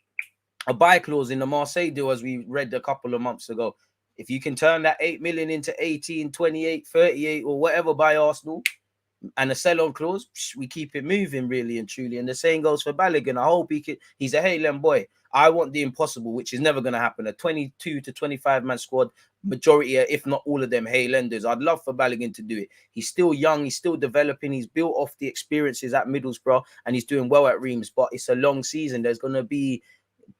buy clause in the Marseille deal, as we read a couple of months ago? If you can turn that 8 million into 18, 28, 38 or whatever by Arsenal, and a sell-on clause, we keep it moving really and truly. And the same goes for Balogun. I hope he's a Haaland boy. I want the impossible, which is never going to happen. A 22 to 25 man squad, majority, if not all of them, Haalanders. I'd love for Balogun to do it. He's still young. He's still developing. He's built off the experiences at Middlesbrough and he's doing well at Reims. But it's a long season. There's going to be,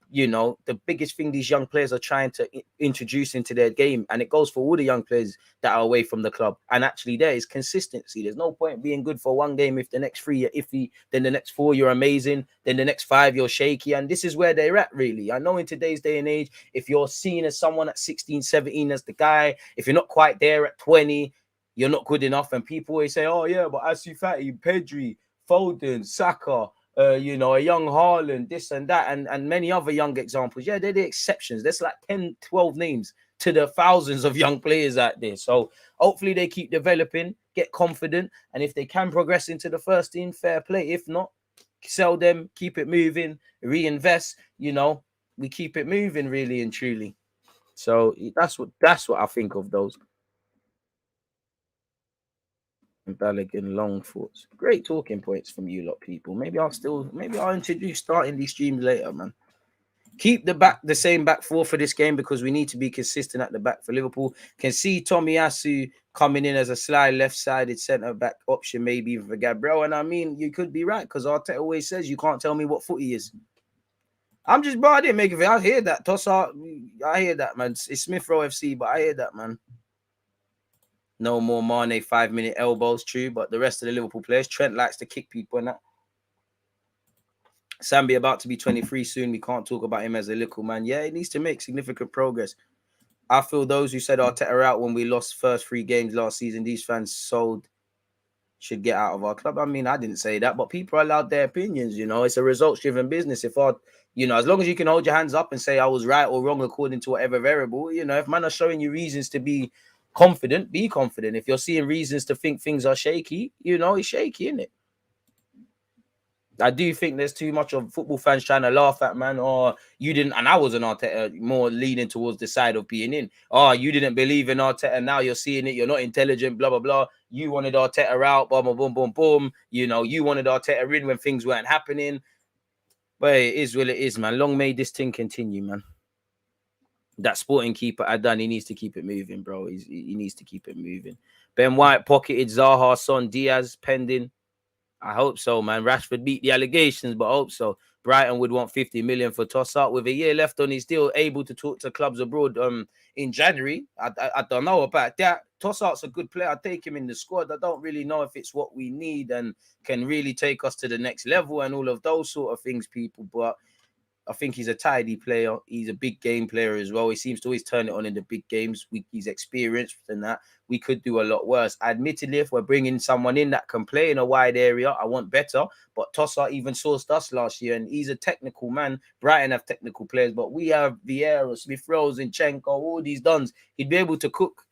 you know, the biggest thing these young players are trying to introduce into their game. And it goes for all the young players that are away from the club. And actually there is consistency. There's no point being good for one game if the next 3 you're iffy, then the next 4 you're amazing, then the next 5 you're shaky. And this is where they're at, really. I know in today's day and age, if you're seen as someone at 16, 17 as the guy, if you're not quite there at 20, you're not good enough. And people always say, oh yeah, but Ansu Fati, Pedri, Foden, Saka, you know, a young Haaland, this and that, and many other young examples. Yeah, they're the exceptions. There's like 10, 12 names to the thousands of young players out there. So hopefully they keep developing, get confident, and if they can progress into the first team, fair play. If not, sell them, keep it moving, reinvest. You know, we keep it moving, really and truly. So that's what I think of those. Balogun, long thoughts. Great talking points from you lot, people. Maybe I'll introduce starting these streams later, man. Keep the same back four for this game because we need to be consistent at the back for Liverpool. Can see Tomiyasu coming in as a sly left-sided centre-back option, maybe even for Gabriel. And I mean, you could be right because Arteta always says you can't tell me what foot he is. I didn't make it. I hear that. Trossard, I hear that, man. It's Smith Rowe FC, but I hear that, man. No more Mane 5-minute elbows, true, but the rest of the Liverpool players, Trent likes to kick people and that. Sambi about to be 23 soon. We can't talk about him as a little man. Yeah, he needs to make significant progress. I feel those who said Arteta out when we lost first 3 games last season, these fans should get out of our club. I mean, I didn't say that, but people are allowed their opinions, you know. It's a results-driven business. As long as you can hold your hands up and say I was right or wrong according to whatever variable, you know, if man are showing you reasons to be confident, be confident. If you're seeing reasons to think things are shaky, you know, it's shaky, isn't it? I do think there's too much of football fans trying to laugh at, man. Or you didn't, and I was an Arteta, more leaning towards the side of being in. Oh, you didn't believe in Arteta, now you're seeing it. You're not intelligent, blah, blah, blah. You wanted Arteta out, boom, boom, boom, boom. You know, you wanted Arteta in when things weren't happening. But it is what it is, man. Long may this thing continue, man. That Sporting keeper, Adan, he needs to keep it moving, bro. He needs to keep it moving. Ben White pocketed Zaha, Son, Diaz, pending. I hope so, man. Rashford beat the allegations, but I hope so. Brighton would want 50 million for Trossard. With a year left on, he's still able to talk to clubs abroad in January. I don't know about that. Trossard's a good player. I take him in the squad. I don't really know if it's what we need and can really take us to the next level and all of those sort of things, people. But I think he's a tidy player. He's a big game player as well. He seems to always turn it on in the big games. He's experienced in that. We could do a lot worse. Admittedly, if we're bringing someone in that can play in a wide area, I want better. But Trossard even sourced us last year, and he's a technical man. Brighton have technical players, but we have Vieira, Smith Rowe, Zinchenko, all these dons. He'd be able to cook.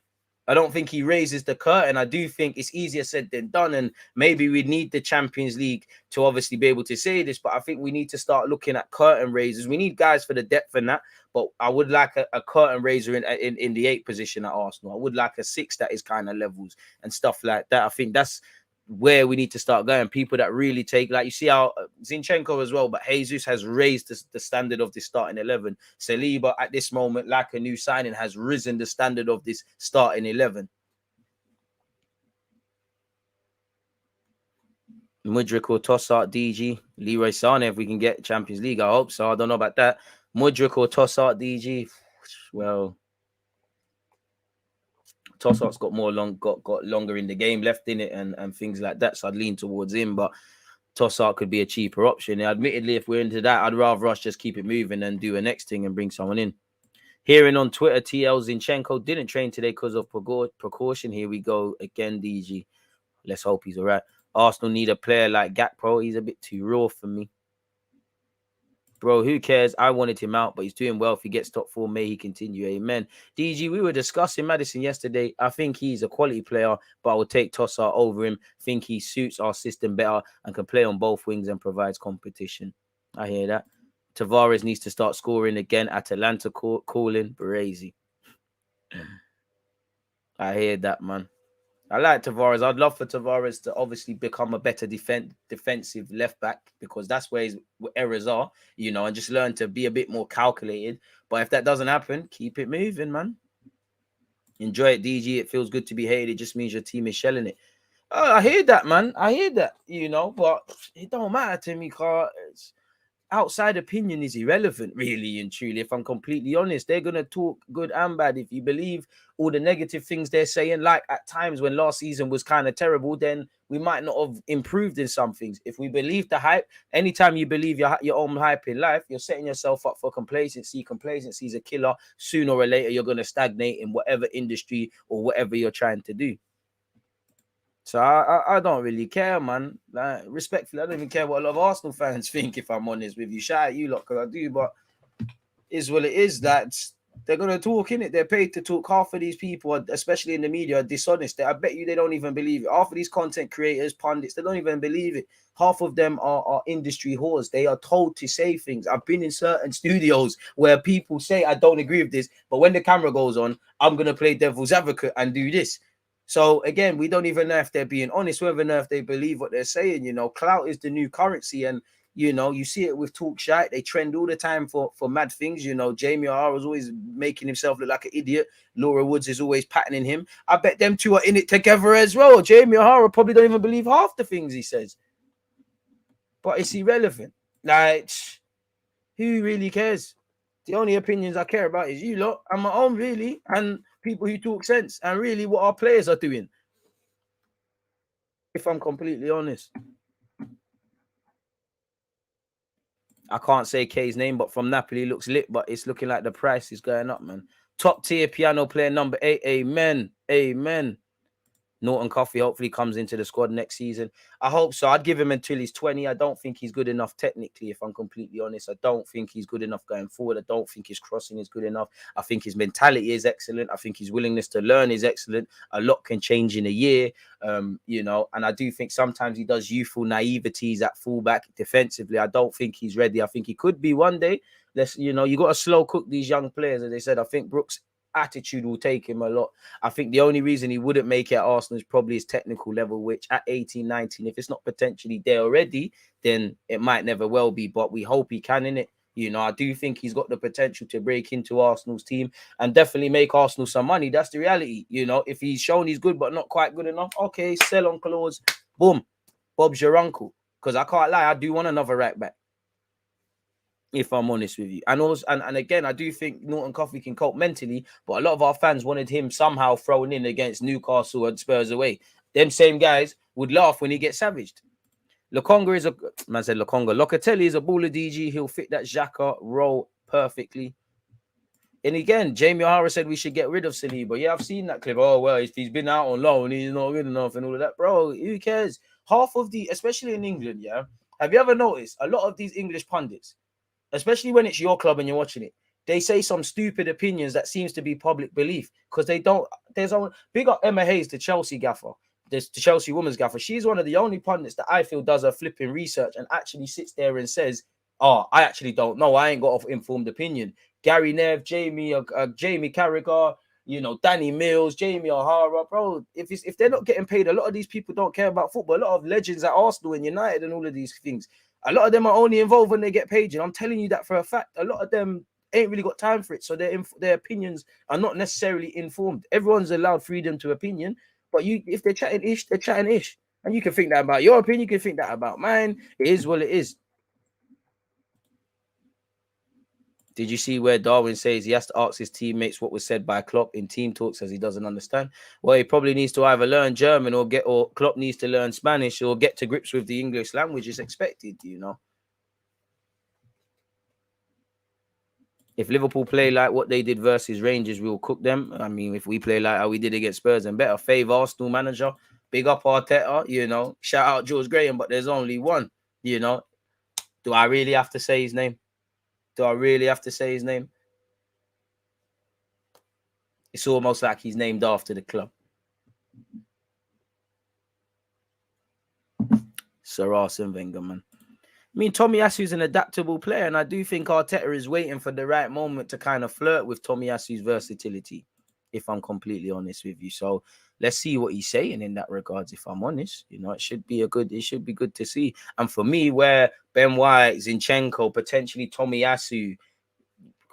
I don't think he raises the curtain. I do think it's easier said than done. And maybe we need the Champions League to obviously be able to say this. But I think we need to start looking at curtain raisers. We need guys for the depth and that. But I would like a curtain raiser in the 8th position at Arsenal. I would like a 6 that is kind of levels and stuff like that. I think that's where we need to start going. People that really take, like you see how Zinchenko as well, but Jesus has raised the standard of this starting 11. Saliba at this moment, like a new signing, has risen the standard of this starting 11. Mudryk or Trossard, DG, Leroy Sane, if we can get Champions League, I hope so. I don't know about that. Mudryk or Trossard, DG, well, Trossard's got got longer in the game left in it and things like that. So I'd lean towards him, but Trossard could be a cheaper option. And admittedly, if we're into that, I'd rather us just keep it moving and do a next thing and bring someone in. Hearing on Twitter, TL Zinchenko didn't train today because of precaution. Here we go again, DG. Let's hope he's all right. Arsenal need a player like Gakpo. He's a bit too raw for me. Bro, who cares? I wanted him out, but he's doing well. If he gets top 4, may he continue. Amen. DG, we were discussing Maddison yesterday. I think he's a quality player, but I would take Trossard over him. think he suits our system better and can play on both wings and provides competition. I hear that. Tavares needs to start scoring again. Atalanta calling. Brazy. I hear that, man. I like Tavares. I'd love for Tavares to obviously become a better defensive left back, because that's where his errors are, you know, and just learn to be a bit more calculated. But if that doesn't happen, keep it moving, man. Enjoy it, DG. It feels good to be hated. It just means your team is shelling it. Oh, I hear that, man. I hear that, you know, but it don't matter to me, because outside opinion is irrelevant, really and truly. If I'm completely honest, they're going to talk good and bad. If you believe all the negative things they're saying, like at times when last season was kind of terrible, then we might not have improved in some things. If we believe the hype, anytime you believe your own hype in life, you're setting yourself up for complacency. Complacency is a killer. Sooner or later, you're going to stagnate in whatever industry or whatever you're trying to do. So I don't really care, man. Like, respectfully, I don't even care what a lot of Arsenal fans think, if I'm honest with you. Shout out you lot, because I do, but it's what it is. That They're going to talk, in it. They're paid to talk. Half of these people, especially in the media, are dishonest. I bet you they don't even believe it. Half of these content creators, pundits, they don't even believe it. Half of them are industry whores. They are told to say things. I've been in certain studios where people say, I don't agree with this, but when the camera goes on, I'm going to play devil's advocate and do this. So again, we don't even know if they're being honest, whether or not if they believe what they're saying. You know, clout is the new currency, and you know, you see it with talk shite. They trend all the time for mad things. You know, Jamie O'Hara was always making himself look like an idiot. Laura Woods is always patterning him. I bet them two are in it together as well. Jamie O'Hara probably don't even believe half the things he says. But it's irrelevant. Like, who really cares? The only opinions I care about is you lot and my own, really, and people who talk sense, and really what our players are doing. If I'm completely honest. I can't say K's name, but from Napoli looks lit, but it's looking like the price is going up, man. Top tier piano player number 8. Amen. Amen. Norton Coffey hopefully comes into the squad next season. I hope so. I'd give him until he's 20. I don't think he's good enough technically, if I'm completely honest. I don't think he's good enough going forward. I don't think his crossing is good enough. I think his mentality is excellent. I think his willingness to learn is excellent. A lot can change in a year, you know, and I do think sometimes he does youthful naiveties at fullback defensively. I don't think he's ready. I think he could be one day. You know, you got to slow cook these young players. As they said, I think Brooks' attitude will take him a lot. I think the only reason he wouldn't make it at Arsenal is probably his technical level, which at 18, 19, if it's not potentially there already, then it might never well be, but we hope he can, innit? You know, I do think he's got the potential to break into Arsenal's team and definitely make Arsenal some money. That's the reality. You know, if he's shown he's good but not quite good enough, okay, sell on clause, boom, Bob's your uncle. Because I can't lie, I do want another right back, if I'm honest with you. And also, and again, I do think Norton Coffey can cope mentally, but a lot of our fans wanted him somehow thrown in against Newcastle and Spurs away. Them same guys would laugh when he gets savaged. Lokonga is a man said Lokonga. Locatelli is a baller DG. He'll fit that Xhaka role perfectly. And again, Jamie O'Hara said we should get rid of Saliba. Yeah, I've seen that clip. Oh, well, he's been out on loan, he's not good enough and all of that. Bro, who cares? Half of the, especially in England, yeah. Have you ever noticed a lot of these English pundits, especially when it's your club and you're watching it, they say some stupid opinions that seems to be public belief because they don't. There's a big up Emma Hayes, the Chelsea gaffer, the Chelsea women's gaffer. She's one of the only pundits that I feel does her flipping research and actually sits there and says, "Oh, I actually don't know. I ain't got an informed opinion." Gary Nev, Jamie Carragher, you know, Danny Mills, Jamie O'Hara, bro. If they're not getting paid, a lot of these people don't care about football. A lot of legends at Arsenal and United and all of these things. A lot of them are only involved when they get paid, and I'm telling you that for a fact. A lot of them ain't really got time for it, so their opinions are not necessarily informed. Everyone's allowed freedom to opinion, but if they're chatting ish, they're chatting ish, and you can think that about your opinion, you can think that about mine. It is what it is. Did you see where Darwin says he has to ask his teammates what was said by Klopp in team talks as he doesn't understand? Well, he probably needs to either learn German or Klopp needs to learn Spanish or get to grips with the English language. It's expected, you know. If Liverpool play like what they did versus Rangers, we'll cook them. I mean, if we play like how we did against Spurs and better, fave Arsenal manager, big up Arteta, you know, shout out George Graham, but there's only one, you know. Do I really have to say his name? It's almost like he's named after the club. Sir Arsene Wenger, man. I mean, Tomiyasu's an adaptable player, and I do think Arteta is waiting for the right moment to kind of flirt with Tomiyasu's versatility, if I'm completely honest with you. So let's see what he's saying in that regards, if I'm honest. You know, it should be good to see. And for me, where Ben White, Zinchenko, potentially Tomiyasu,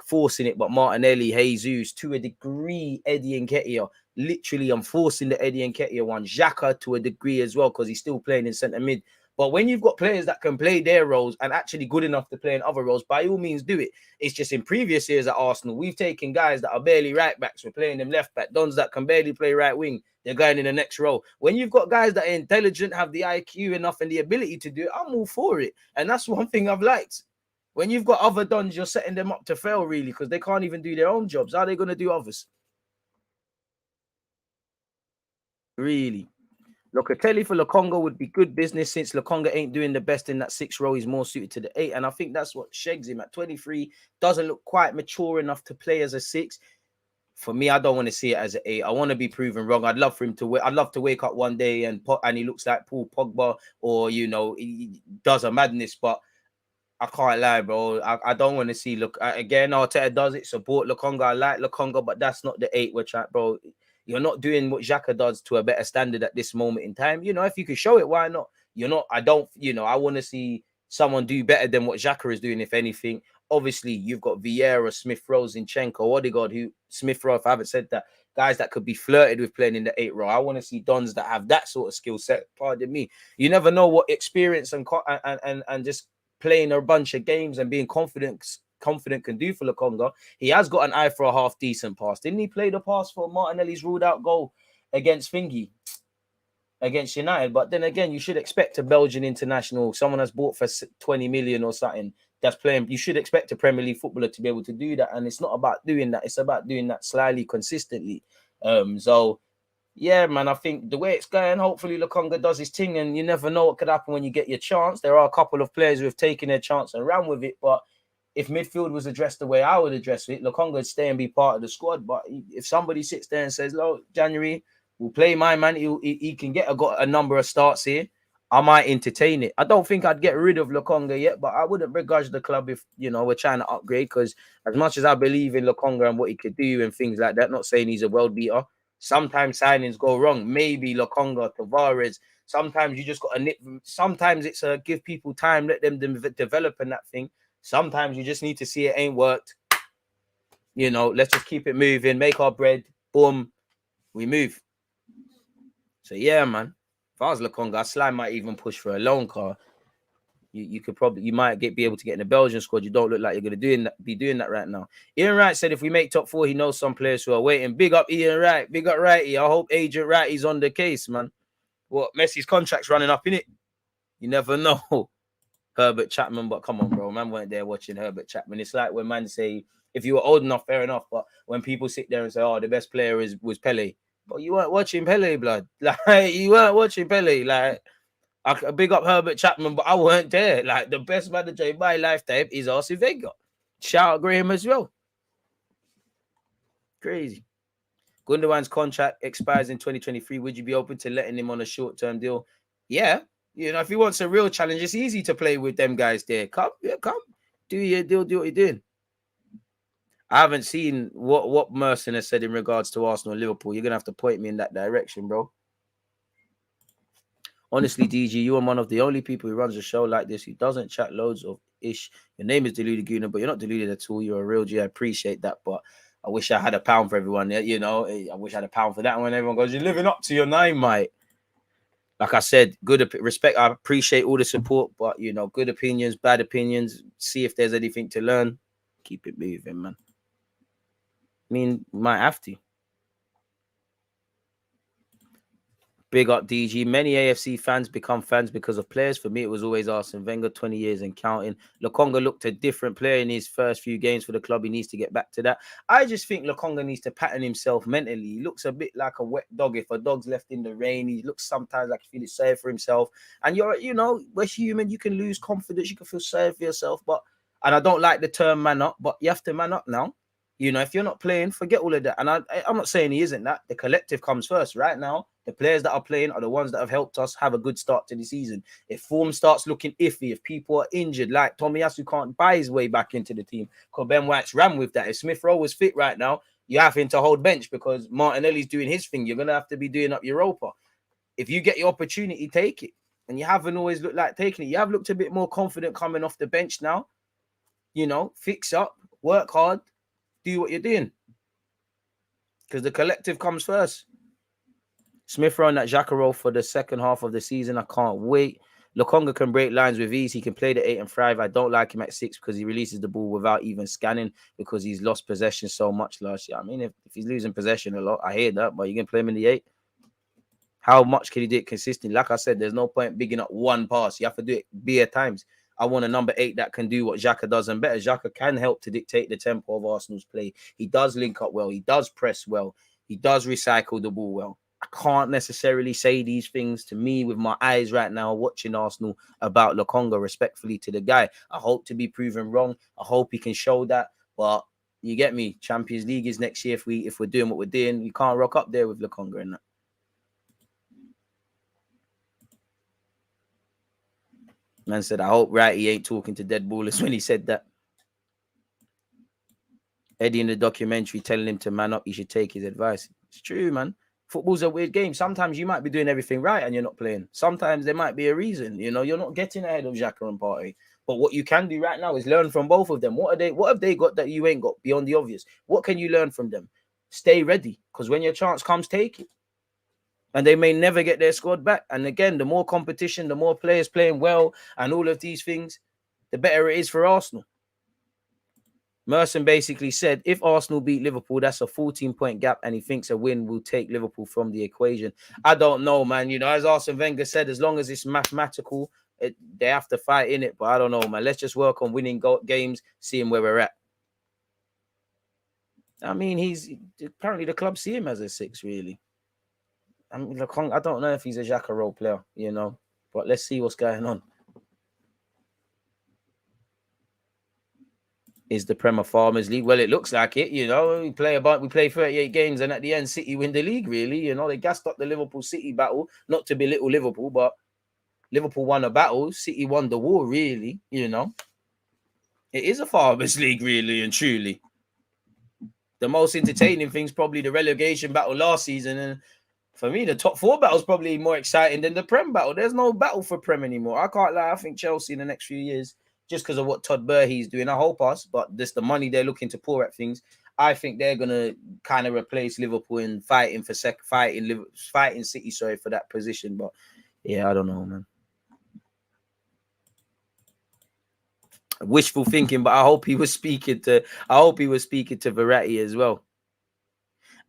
forcing it, but Martinelli, Jesus, to a degree, Eddie Nketiah. Literally, I'm forcing the Eddie Nketiah one. Xhaka to a degree as well, because he's still playing in centre mid. But when you've got players that can play their roles and actually good enough to play in other roles, by all means do it. It's just in previous years at Arsenal, we've taken guys that are barely right backs. We're playing them left back. Dons that can barely play right wing. They're going in the next role. When you've got guys that are intelligent, have the IQ enough and the ability to do it, I'm all for it. And that's one thing I've liked. When you've got other Dons, you're setting them up to fail, really, because they can't even do their own jobs. How are they going to do others? Really? Locatelli for Lokonga would be good business since Lokonga ain't doing the best in that 6 row. He's more suited to the 8. And I think that's what shags him at 23. Doesn't look quite mature enough to play as a 6. For me, I don't want to see it as an 8. I want to be proven wrong. I'd love for him to. I'd love to wake up one day and he looks like Paul Pogba, or he does a madness. But I can't lie, bro. I don't want to see. Look again. Arteta does it. Support Lokonga. I like Lokonga, but that's not the 8 we're trying, bro. You're not doing what Xhaka does to a better standard at this moment in time. If you could show it, why not? You're not. I don't. I want to see someone do better than what Xhaka is doing, if anything. Obviously, you've got Vieira, Smith Rowe, Zinchenko, Odegaard, Smith Rowe, if I haven't said that, guys that could be flirted with playing in the 8 row. I want to see Dons that have that sort of skill set. Pardon me. You never know what experience and just playing a bunch of games and being confident can do for Lokonga. He has got an eye for a half decent pass. Didn't he play the pass for Martinelli's ruled out goal against against United? But then again, you should expect a Belgian international, someone that's bought for 20 million or something, that's playing. You should expect a Premier League footballer to be able to do that. And it's not about doing that. It's about doing that slightly consistently. So yeah, man, I think the way it's going, hopefully Lokonga does his thing, and you never know what could happen when you get your chance. There are a couple of players who have taken their chance and ran with it, but if midfield was addressed the way I would address it, Lokonga would stay and be part of the squad. But if somebody sits there and says, "Look, January, we'll play my man. He can get a number of starts here," I might entertain it. I don't think I'd get rid of Lokonga yet, but I wouldn't begrudge the club if we're trying to upgrade. Because as much as I believe in Lokonga and what he could do and things like that, not saying he's a world beater. Sometimes signings go wrong. Maybe Lokonga, Tavares. Sometimes you just got to nip. Sometimes it's give people time, let them develop and that thing. Sometimes you just need to see it ain't worked. Let's just keep it moving, make our bread, boom, we move. So yeah, man. If I was Lokonga, Slime might even push for a loan car. You might be able to get in the Belgian squad. You don't look like you're going to be doing that right now. Ian Wright said if we make top 4, he knows some players who are waiting. Big up Ian Wright. Big up Wrighty. I hope Agent Wrighty's on the case, man. What, Messi's contract's running up, innit? You never know. Herbert Chapman, but come on, bro. Man weren't there watching Herbert Chapman. It's like when man say, if you were old enough, fair enough. But when people sit there and say, oh, the best player was Pele. But you weren't watching Pele, blood. Like, you weren't watching Pele. Like, I big up Herbert Chapman, but I weren't there. Like, the best manager in my lifetime is Arsene Wenger. Shout out Graham as well. Crazy. Gundogan's contract expires in 2023. Would you be open to letting him on a short-term deal? Yeah. If he wants a real challenge, it's easy to play with them guys there. Come. Do your deal, do what you're doing. I haven't seen what Merson has said in regards to Arsenal and Liverpool. You're going to have to point me in that direction, bro. Honestly, DG, you are one of the only people who runs a show like this who doesn't chat loads of ish. Your name is Deluded Gooner, but you're not deluded at all. You're a real G. I appreciate that, but I wish I had £1 for everyone. I wish I had £1 for that one. Everyone goes, you're living up to your name, mate. Like I said, good respect. I appreciate all the support, but good opinions, bad opinions. See if there's anything to learn. Keep it moving, man. I mean, might have to. Big up DG. Many AFC fans become fans because of players. For me, it was always Arsene Wenger, 20 years and counting. Lokonga looked a different player in his first few games for the club. He needs to get back to that. I just think Lokonga needs to pattern himself mentally. He looks a bit like a wet dog. If a dog's left in the rain, he looks sometimes like he feels sorry for himself. And we're human. You can lose confidence. You can feel sorry for yourself. And I don't like the term man up, but you have to man up now. If you're not playing, forget all of that. And I'm not saying he isn't that. The collective comes first. Right now, the players that are playing are the ones that have helped us have a good start to the season. If form starts looking iffy, if people are injured, like Tomiyasu can't buy his way back into the team, because Ben White's ran with that. If Smith Rowe was fit right now, you're having to hold bench because Martinelli's doing his thing. You're going to have to be doing up Europa. If you get your opportunity, take it. And you haven't always looked like taking it. You have looked a bit more confident coming off the bench now. Fix up, work hard. Do what you're doing, because the collective comes first. Smith Rowe and that Xhaka role for the second half of the season. I can't wait. Lokonga can break lines with ease. He can play the 8 and 5. I don't like him at 6 because he releases the ball without even scanning, because he's lost possession so much last year. I mean, if he's losing possession a lot, I hear that, but you can play him in the 8. How much can he do it consistently? Like I said, there's no point bigging up one pass. You have to do it bare times. I want a number 8 that can do what Xhaka does and better. Xhaka can help to dictate the tempo of Arsenal's play. He does link up well. He does press well. He does recycle the ball well. I can't necessarily say these things to me with my eyes right now watching Arsenal about Lokonga, respectfully to the guy. I hope to be proven wrong. I hope he can show that. But you get me? Champions League is next year. If we're doing what we're doing, we can't rock up there with Lokonga and that. Man said, I hope Righty ain't talking to dead ballers when he said that. Eddie in the documentary telling him to man up, he should take his advice. It's true, man. Football's a weird game. Sometimes you might be doing everything right and you're not playing. Sometimes there might be a reason. You know, you're not getting ahead of Xhaka and Partey. But what you can do right now is learn from both of them. What have they got that you ain't got beyond the obvious? What can you learn from them? Stay ready, because when your chance comes, take it. And they may never get their squad back. And again, the more competition, the more players playing well and all of these things, the better it is for Arsenal. Merson basically said, if Arsenal beat Liverpool, that's a 14-point gap, and he thinks a win will take Liverpool from the equation. I don't know, man. You know, as Arsene Wenger said, as long as it's mathematical, they have to fight in it. But I don't know, man. Let's just work on winning games, seeing where we're at. I mean, apparently the club see him as a 6, really. I mean, I don't know if he's a Xhaka role player, you know, but let's see what's going on. Is the Premier Farmers League? Well, it looks like it. You know, we play 38 games, and at the end, City win the league. Really, you know, they gassed up the Liverpool City battle. Not to belittle Liverpool, but Liverpool won a battle. City won the war. Really, you know, it is a Farmers League, really and truly. The most entertaining thing's probably the relegation battle last season, and for me, the top 4 battle is probably more exciting than the Prem battle. There's no battle for Prem anymore. I can't lie. I think Chelsea in the next few years, just because of what Todd Burhey's doing, I hope us, but just the money they're looking to pour at things, I think they're gonna kind of replace Liverpool in fighting City, for that position. But yeah, I don't know, man. Wishful thinking, but I hope he was speaking to Verratti as well.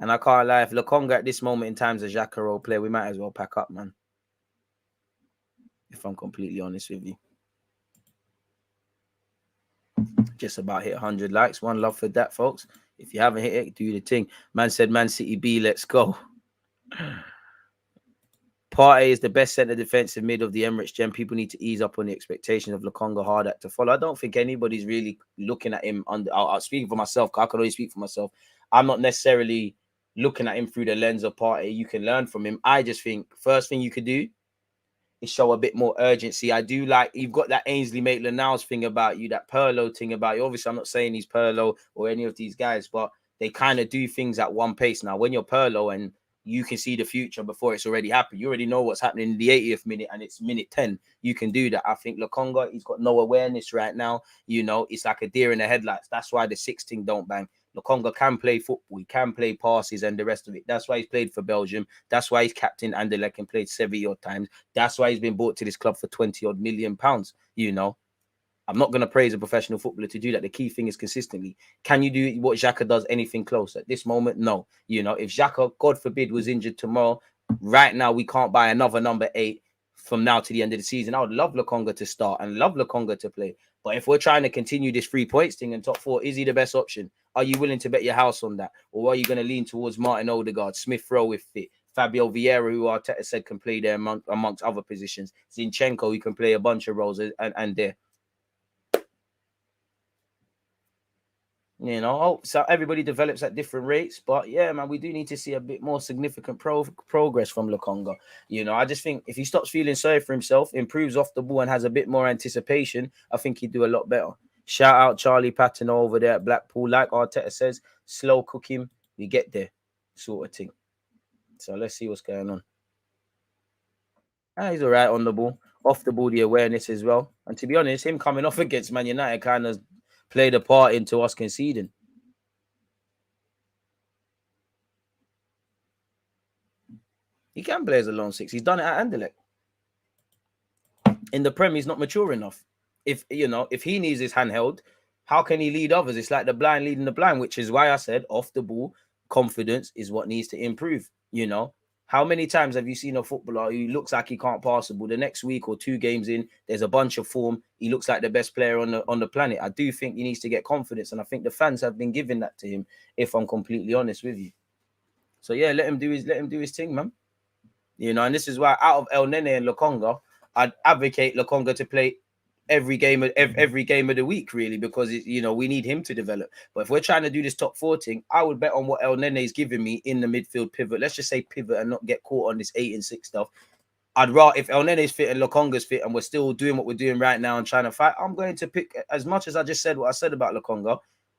And I can't lie, if Lokonga at this moment in time is a Xhaka role player, we might as well pack up, man. If I'm completely honest with you. Just about hit 100 likes. One love for that, folks. If you haven't hit it, do the thing. Man said, Man City B, let's go. Partey is the best centre defensive mid of the Emirates gem. People need to ease up on the expectations of Lokonga, hard act to follow. I don't think anybody's really looking at him. I'll speak for myself. I can only speak for myself. I'm not necessarily looking at him through the lens of Partey. You can learn from him. I just think first thing you could do is show a bit more urgency. I do like, you've got that Ainsley Maitland-Niles thing about you, that Pirlo thing about you. Obviously, I'm not saying he's Pirlo or any of these guys, but they kind of do things at one pace. Now, when you're Pirlo and you can see the future before it's already happened, you already know what's happening in the 80th minute and it's minute 10. You can do that. I think Lokonga, he's got no awareness right now. You know, it's like a deer in the headlights. That's why the 16 don't bang. Lokonga can play football. He can play passes and the rest of it. That's why he's played for Belgium. That's why he's captain Anderlecht and played 70-odd times. That's why he's been brought to this club for 20-odd million pounds. You know, I'm not going to praise a professional footballer to do that. The key thing is consistently. Can you do what Xhaka does, anything close? At this moment, no. You know, if Xhaka, God forbid, was injured tomorrow, right now we can't buy another number 8 from now to the end of the season. I would love Lokonga to start and love Lokonga to play. But if we're trying to continue this 3 points thing and top 4, is he the best option? Are you willing to bet your house on that? Or are you going to lean towards Martin Odegaard, Smith Rowe if fit, Fabio Vieira, who Arteta said can play there amongst other positions, Zinchenko, who can play a bunch of roles and there. You know, so everybody develops at different rates. But yeah, man, we do need to see a bit more significant progress from Lokonga. You know, I just think if he stops feeling sorry for himself, improves off the ball and has a bit more anticipation, I think he'd do a lot better. Shout out Charlie Patton over there at Blackpool. Like Arteta says, slow cook him, we get there, sort of thing. So let's see what's going on. He's all right on the ball. Off the ball, the awareness as well. And to be honest, him coming off against Man United kind of played a part into us conceding. He can play as a lone 6. He's done it at Anderlecht. In the Prem, he's not mature enough. If he needs his hand held, how can he lead others? It's like the blind leading the blind, which is why I said off the ball, confidence is what needs to improve. You know, how many times have you seen a footballer who looks like he can't pass the ball? The next week or 2 games in, there's a bunch of form. He looks like the best player on the planet. I do think he needs to get confidence, and I think the fans have been giving that to him, if I'm completely honest with you. So yeah, let him do his thing, man. You know, and this is why out of El Nene and Lokonga, I'd advocate Lokonga to play every game of the week, really, because we need him to develop. But if we're trying to do this top 4 thing, I would bet on what El Nene is giving me in the midfield pivot. Let's just say pivot and not get caught on this 8 and 6 stuff. I'd rather, if El Nene's fit and Lokonga's fit and we're still doing what we're doing right now and trying to fight, I'm going to pick, as much as I just said what I said about Lokonga,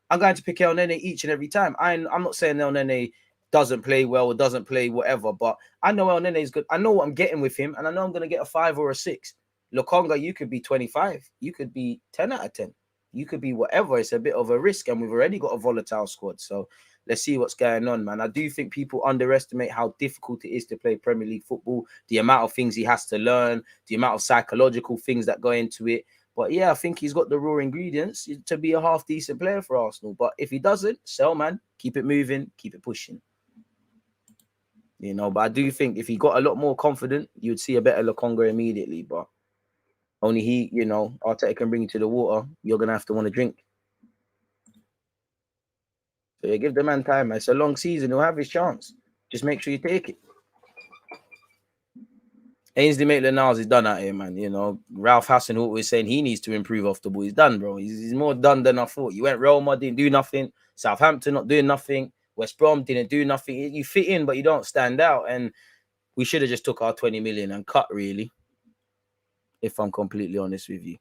I'm going to pick El Nene each and every time. I'm not saying El Nene doesn't play well or doesn't play whatever, but I know El Nene is good. I know what I'm getting with him, and I know I'm going to get a 5 or a 6. Lokonga, you could be 25. You could be 10 out of 10. You could be whatever. It's a bit of a risk, and we've already got a volatile squad. So let's see what's going on, man. I do think people underestimate how difficult it is to play Premier League football, the amount of things he has to learn, the amount of psychological things that go into it. But yeah, I think he's got the raw ingredients to be a half-decent player for Arsenal. But if he doesn't, sell, man. Keep it moving, keep it pushing. You know, but I do think if he got a lot more confident, you'd see a better Lokonga immediately. But only he, Arteta can bring you to the water. You're going to have to want to drink. So yeah, give the man time, man. It's a long season. He'll have his chance. Just make sure you take it. Ainsley Maitland-Niles is done out here, man. Ralph Hasenhuttl was saying he needs to improve off the ball. He's done, bro. He's more done than I thought. You went Roma, didn't do nothing. Southampton not doing nothing. West Brom didn't do nothing. You fit in, but you don't stand out. And we should have just took our 20 million and cut, really, if I'm completely honest with you.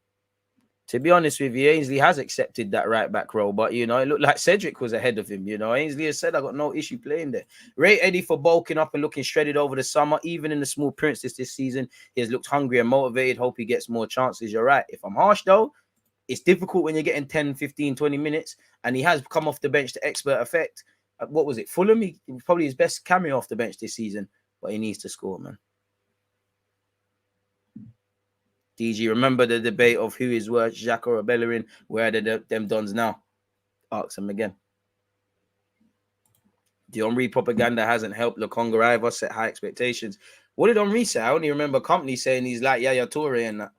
To be honest with you, Ainsley has accepted that right-back role, but, it looked like Cedric was ahead of him. Ainsley has said, I got no issue playing there. Rate Eddie for bulking up and looking shredded over the summer. Even in the small appearances this season, he has looked hungry and motivated. Hope he gets more chances. You're right. If I'm harsh, though, it's difficult when you're getting 10, 15, 20 minutes, and he has come off the bench to expert effect. What was it? Fulham? He probably his best cameo off the bench this season, but he needs to score, man. DG, remember the debate of who is worse, Xhaka or Bellerin? Where are them dons now? Ask them again. The Henry propaganda hasn't helped Lokonga either. Set high expectations. What did Henry say? I only remember Company saying he's like Yaya Toure and that.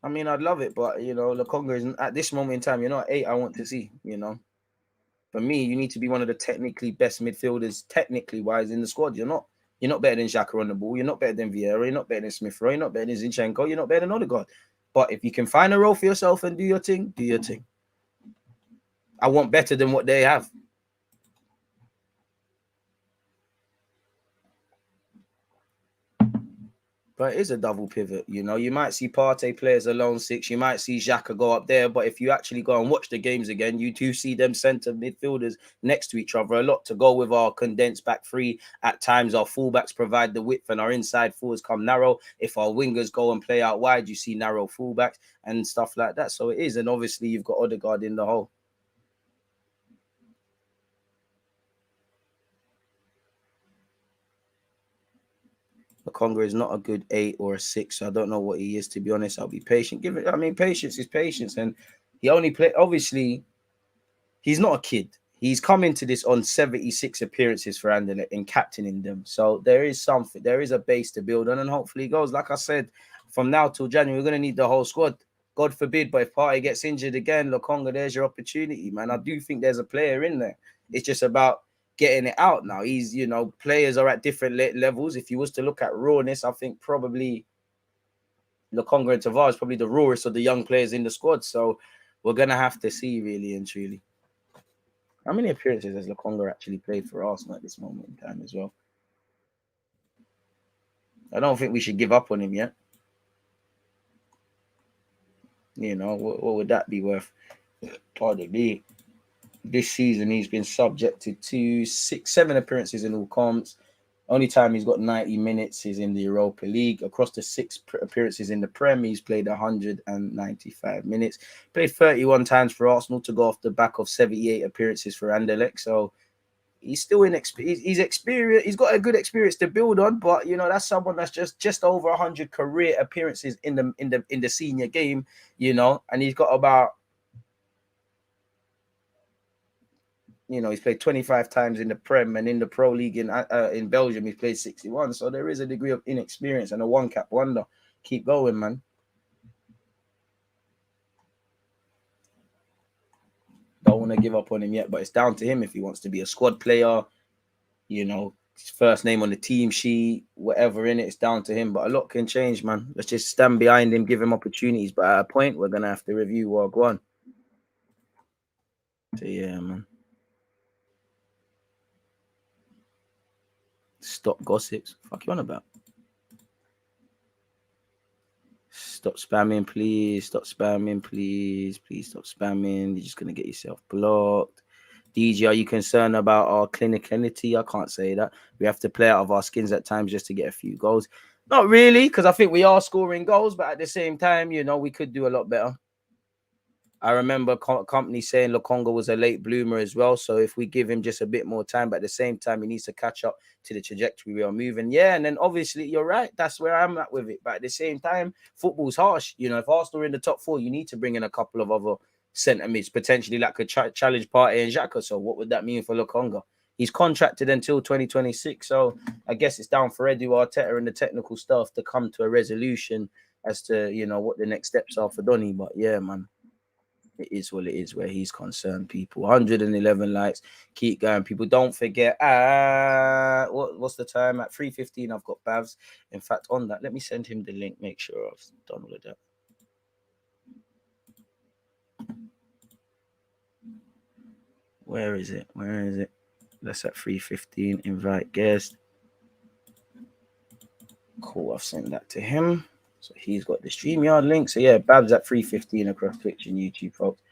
I mean, I'd love it, but, Lokonga is at this moment in time, you're not 8 I want to see, For me, you need to be one of the technically best midfielders, technically wise, in the squad. You're not better than Xhaka on the ball. You're not better than Vieira. You're not better than Smith Rowe. You're not better than Zinchenko. You're not better than Odegaard. But if you can find a role for yourself and do your thing, do your thing. I want better than what they have. But it is a double pivot, You might see Partey play as a lone 6. You might see Xhaka go up there. But if you actually go and watch the games again, you do see them centre midfielders next to each other. A lot to go with our condensed back 3. At times, our fullbacks provide the width and our inside forwards come narrow. If our wingers go and play out wide, you see narrow fullbacks and stuff like that. So it is. And obviously, you've got Odegaard in the hole. Lokonga is not a good 8 or a 6. So I don't know what he is, to be honest. I'll be patient. Patience is patience. And he only played, obviously, he's not a kid. He's come into this on 76 appearances for Anderlecht and captaining them. So there is something, there is a base to build on, and hopefully he goes. Like I said, from now till January, we're going to need the whole squad. God forbid, but if Partey gets injured again, Lokonga, there's your opportunity, man. I do think there's a player in there. It's just about getting it out now. He's, players are at different levels. If you was to look at rawness, I think probably Lokonga and Tavares probably the rawest of the young players in the squad. So we're going to have to see, really and truly. How many appearances has Lokonga actually played for Arsenal at this moment in time as well? I don't think we should give up on him yet. What would that be worth? Pardon me. This season, he's been subjected to 7 appearances in all comps. Only time he's got 90 minutes is in the Europa League. Across the 6 appearances in the Prem, he's played 195 minutes. Played 31 times for Arsenal to go off the back of 78 appearances for Anderlecht. So he's still he's experienced. He's got a good experience to build on. But that's someone that's just over 100 career appearances in the senior game. And he's got about. He's played 25 times in the Prem, and in the Pro League in Belgium, he's played 61. So there is a degree of inexperience and a one-cap wonder. Keep going, man. Don't want to give up on him yet, but it's down to him if he wants to be a squad player, you know, his first name on the team sheet, whatever in it, it's down to him. But a lot can change, man. Let's just stand behind him, give him opportunities. But at a point, we're going to have to review what go on. So, yeah, man. Stop gossips. Fuck you on about? Stop spamming, please. Stop spamming, please. Please stop spamming. You're just going to get yourself blocked. DG, are you concerned about our clinicality? I can't say that. We have to play out of our skins at times just to get a few goals. Not really, because I think we are scoring goals, but at the same time, you know, we could do a lot better. I remember company saying Lokonga was a late bloomer as well. So if we give him just a bit more time, but at the same time, he needs to catch up to the trajectory we are moving. Yeah, and then obviously you're right. That's where I'm at with it. But at the same time, football's harsh. You know, if Arsenal are in the top 4, you need to bring in a couple of other centre mids, potentially like a challenge party and Xhaka. So what would that mean for Lokonga? He's contracted until 2026. So I guess it's down for Edu Arteta and the technical staff to come to a resolution as to, you know, what the next steps are for Donny. But yeah, man. It is what it is where he's concerned, people. 111 likes. Keep going, people. Don't forget. What's the time? At 3:15, I've got Bavs. In fact, on that, let me send him the link. Make sure I've done all of that. Where is it? Where is it? That's at 3:15. Invite guest. Cool. I've sent that to him. So he's got the StreamYard link. So yeah, Babs at 3:15 across Twitch and YouTube, folks.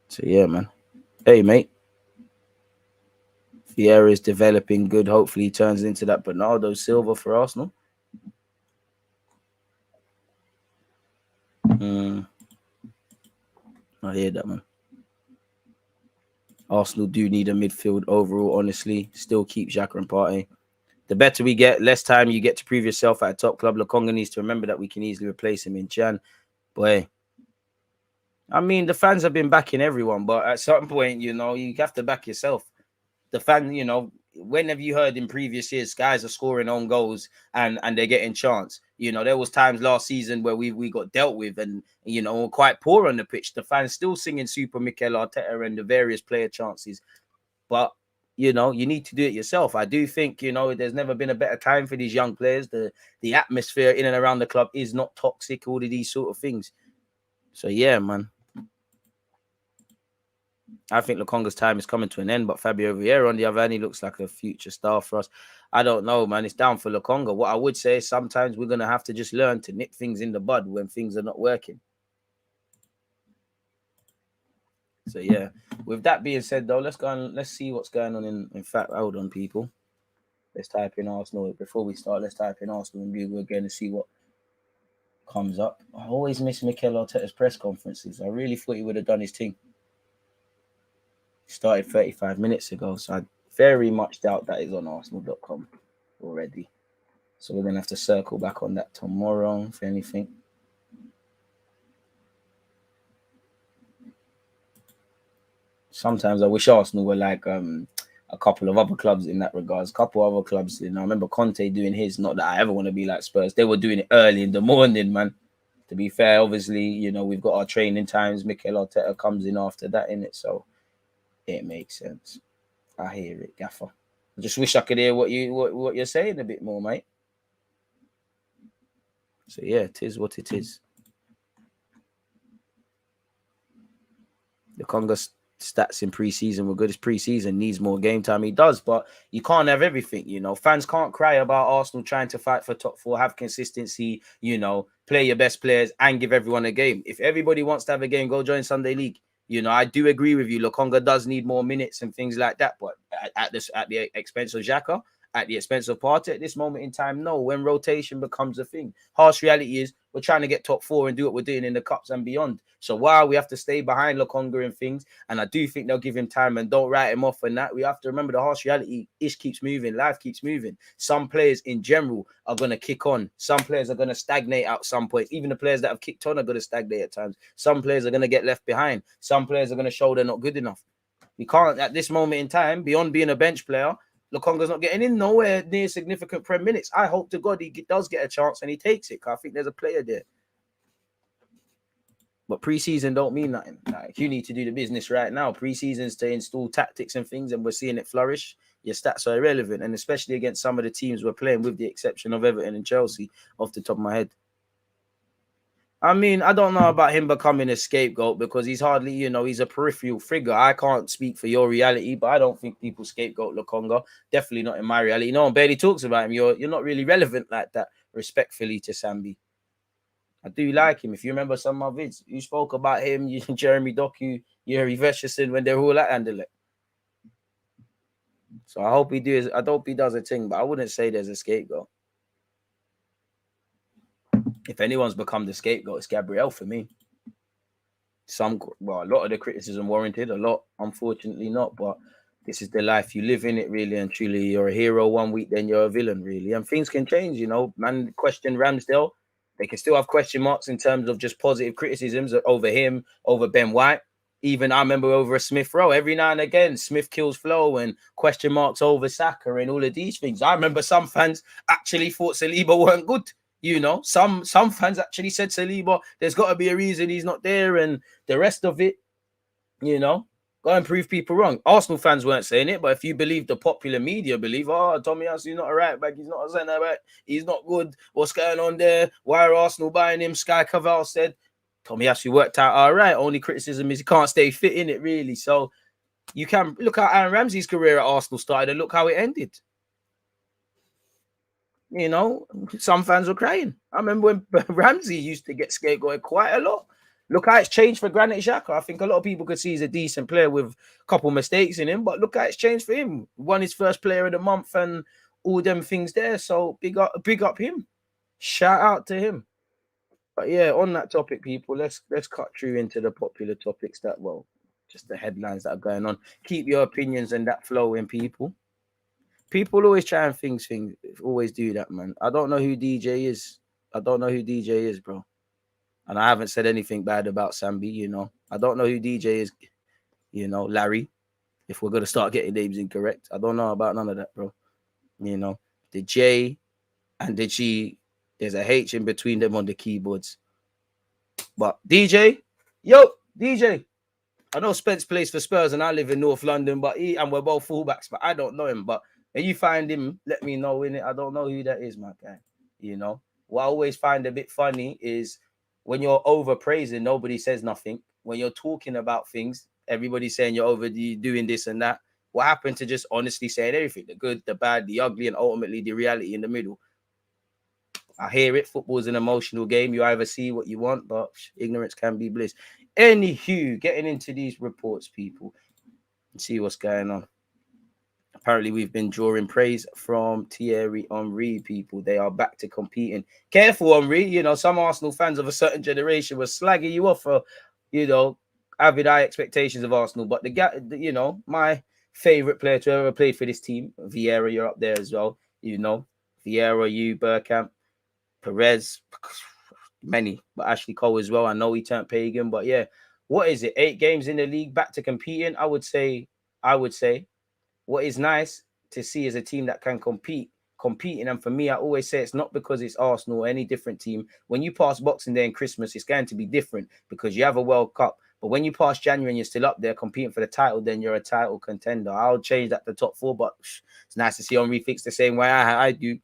So yeah, man. Hey, mate. Vieira is developing good. Hopefully he turns into that Bernardo Silva for Arsenal. I hear that, man. Arsenal do need a midfield overall, honestly. Still keep Xhaka and Partey. The better we get, less time you get to prove yourself at a top club. Lokonga needs to remember that we can easily replace him in Jan. Boy, I mean, the fans have been backing everyone, but at some point, you know, you have to back yourself. The fan, you know, when have you heard in previous years guys are scoring own goals and they're getting chance? You know, there was times last season where we got dealt with and, you know, quite poor on the pitch. The fans still singing Super Mikel Arteta and the various player chances. But you know, you need to do it yourself. I do think, you know, there's never been a better time for these young players. The atmosphere in and around the club is not toxic, all of these sort of things. So, yeah, man. I think Lokonga's time is coming to an end, but Fabio Vieira, on the other hand, he looks like a future star for us. I don't know, man. It's down for Lokonga. What I would say is sometimes we're going to have to just learn to nip things in the bud when things are not working. So, yeah, with that being said, though, let's go and let's see what's going on in fact, hold on, people. Let's type in Arsenal. Before we start, let's type in Arsenal and Google again and see what comes up. I always miss Mikel Arteta's press conferences. I really thought he would have done his thing. He started 35 minutes ago, so I very much doubt that is on Arsenal.com already. So we're going to have to circle back on that tomorrow, if anything. Sometimes I wish Arsenal were like a couple of other clubs in that regards. A couple of other clubs, you know, I remember Conte doing his. Not that I ever want to be like Spurs. They were doing it early in the morning, man. To be fair, obviously, you know, we've got our training times. Mikel Arteta comes in after that, innit? So it makes sense. I hear it, Gaffer. I just wish I could hear what you're saying a bit more, mate. So yeah, it is what it is. The Congo stats in pre-season were good. As pre-season needs more game time. He does, but you can't have everything, you know. Fans can't cry about Arsenal trying to fight for top 4, have consistency, you know, play your best players and give everyone a game. If everybody wants to have a game, go join Sunday League. You know, I do agree with you. Lokonga does need more minutes and things like that, but at the expense of Xhaka, at the expense of Partey at this moment in time, no. When rotation becomes a thing, harsh reality is we're trying to get top 4 and do what we're doing in the cups and beyond. So while we have to stay behind Lokonga and things, and I do think they'll give him time and don't write him off and that, we have to remember the harsh reality. Ish keeps moving, life keeps moving. Some players in general are going to kick on. Some players are going to stagnate at some point. Even the players that have kicked on are going to stagnate at times. Some players are going to get left behind. Some players are going to show they're not good enough. We can't, at this moment in time, beyond being a bench player, Lokonga's not getting in nowhere near significant Prem minutes. I hope to God he does get a chance and he takes it. I think there's a player there. But pre-season don't mean nothing. Like, you need to do the business right now. Pre-season's to install tactics and things, and we're seeing it flourish. Your stats are irrelevant, and especially against some of the teams we're playing, with the exception of Everton and Chelsea, off the top of my head. I mean, I don't know about him becoming a scapegoat because he's hardly, he's a peripheral figure. I can't speak for your reality, but I don't think people scapegoat Lokonga. Definitely not in my reality. No one barely talks about him. You're not really relevant like that, respectfully to Sambi. I do like him. If you remember some of my vids, you spoke about him, Jeremy Doku, Yuri Vescherson, when they're all at Anderlecht. So I hope he does a thing, but I wouldn't say there's a scapegoat. If anyone's become the scapegoat, it's Gabriel for me. A lot of the criticism warranted, a lot, unfortunately not, but this is the life you live in, it really and truly. You're a hero one week, then you're a villain, really. And things can change, Man, question Ramsdale. They can still have question marks in terms of just positive criticisms over him, over Ben White. Even I remember over a Smith Rowe, every now and again, Smith kills flow and question marks over Saka and all of these things. I remember some fans actually thought Saliba weren't good. Some fans actually said Saliba, there's got to be a reason he's not there, and the rest of it, go and prove people wrong. Arsenal fans weren't saying it, but if you believe the popular media believe, Tomiyasu's not a right back, he's not a centre back, he's not good, what's going on there? Why are Arsenal buying him? Sky Cavell said Tomiyasu worked out all right. Only criticism is he can't stay fit in it, really. So you can look how Aaron Ramsey's career at Arsenal started and look how it ended. Some fans were crying. I remember when Ramsey used to get scapegoated quite a lot. Look how it's changed for Granit Xhaka. I think a lot of people could see he's a decent player with a couple mistakes in him, but look how it's changed for him. Won his first player of the month and all them things there. So big up him. Shout out to him. But yeah, on that topic, people, let's cut through into the popular topics just the headlines that are going on. Keep your opinions and that flowing, people. People always try and things, always do that, man. I don't know who DJ is. Bro. And I haven't said anything bad about Sambi, I don't know who DJ is, Larry. If we're going to start getting names incorrect. I don't know about none of that, bro. The J and the G, there's a H in between them on the keyboards. But DJ, I know Spence plays for Spurs and I live in North London, and we're both fullbacks, but I don't know him. But when you find him, let me know, innit? I don't know who that is, my guy. What I always find a bit funny is when you're overpraising, nobody says nothing. When you're talking about things, everybody's saying you're doing this and that. What happened to just honestly saying everything? The good, the bad, the ugly, and ultimately the reality in the middle. I hear it. Football's an emotional game. You either see what you want, but ignorance can be bliss. Anywho, getting into these reports, people, and see what's going on. Apparently, we've been drawing praise from Thierry Henry, people. They are back to competing. Careful, Henry. Some Arsenal fans of a certain generation were slagging you off for, avid high expectations of Arsenal. But my favorite player to ever play for this team, Vieira, you're up there as well. Vieira, you, Bergkamp, Perez, many, but Ashley Cole as well. I know he turned pagan, but yeah, what is it? 8 games in the league, back to competing. I would say. What is nice to see is a team that can competing. And for me, I always say it's not because it's Arsenal or any different team. When you pass Boxing Day and Christmas, it's going to be different because you have a World Cup. But when you pass January and you're still up there competing for the title, then you're a title contender. I'll change that to top 4, but it's nice to see Henry fix the same way I do.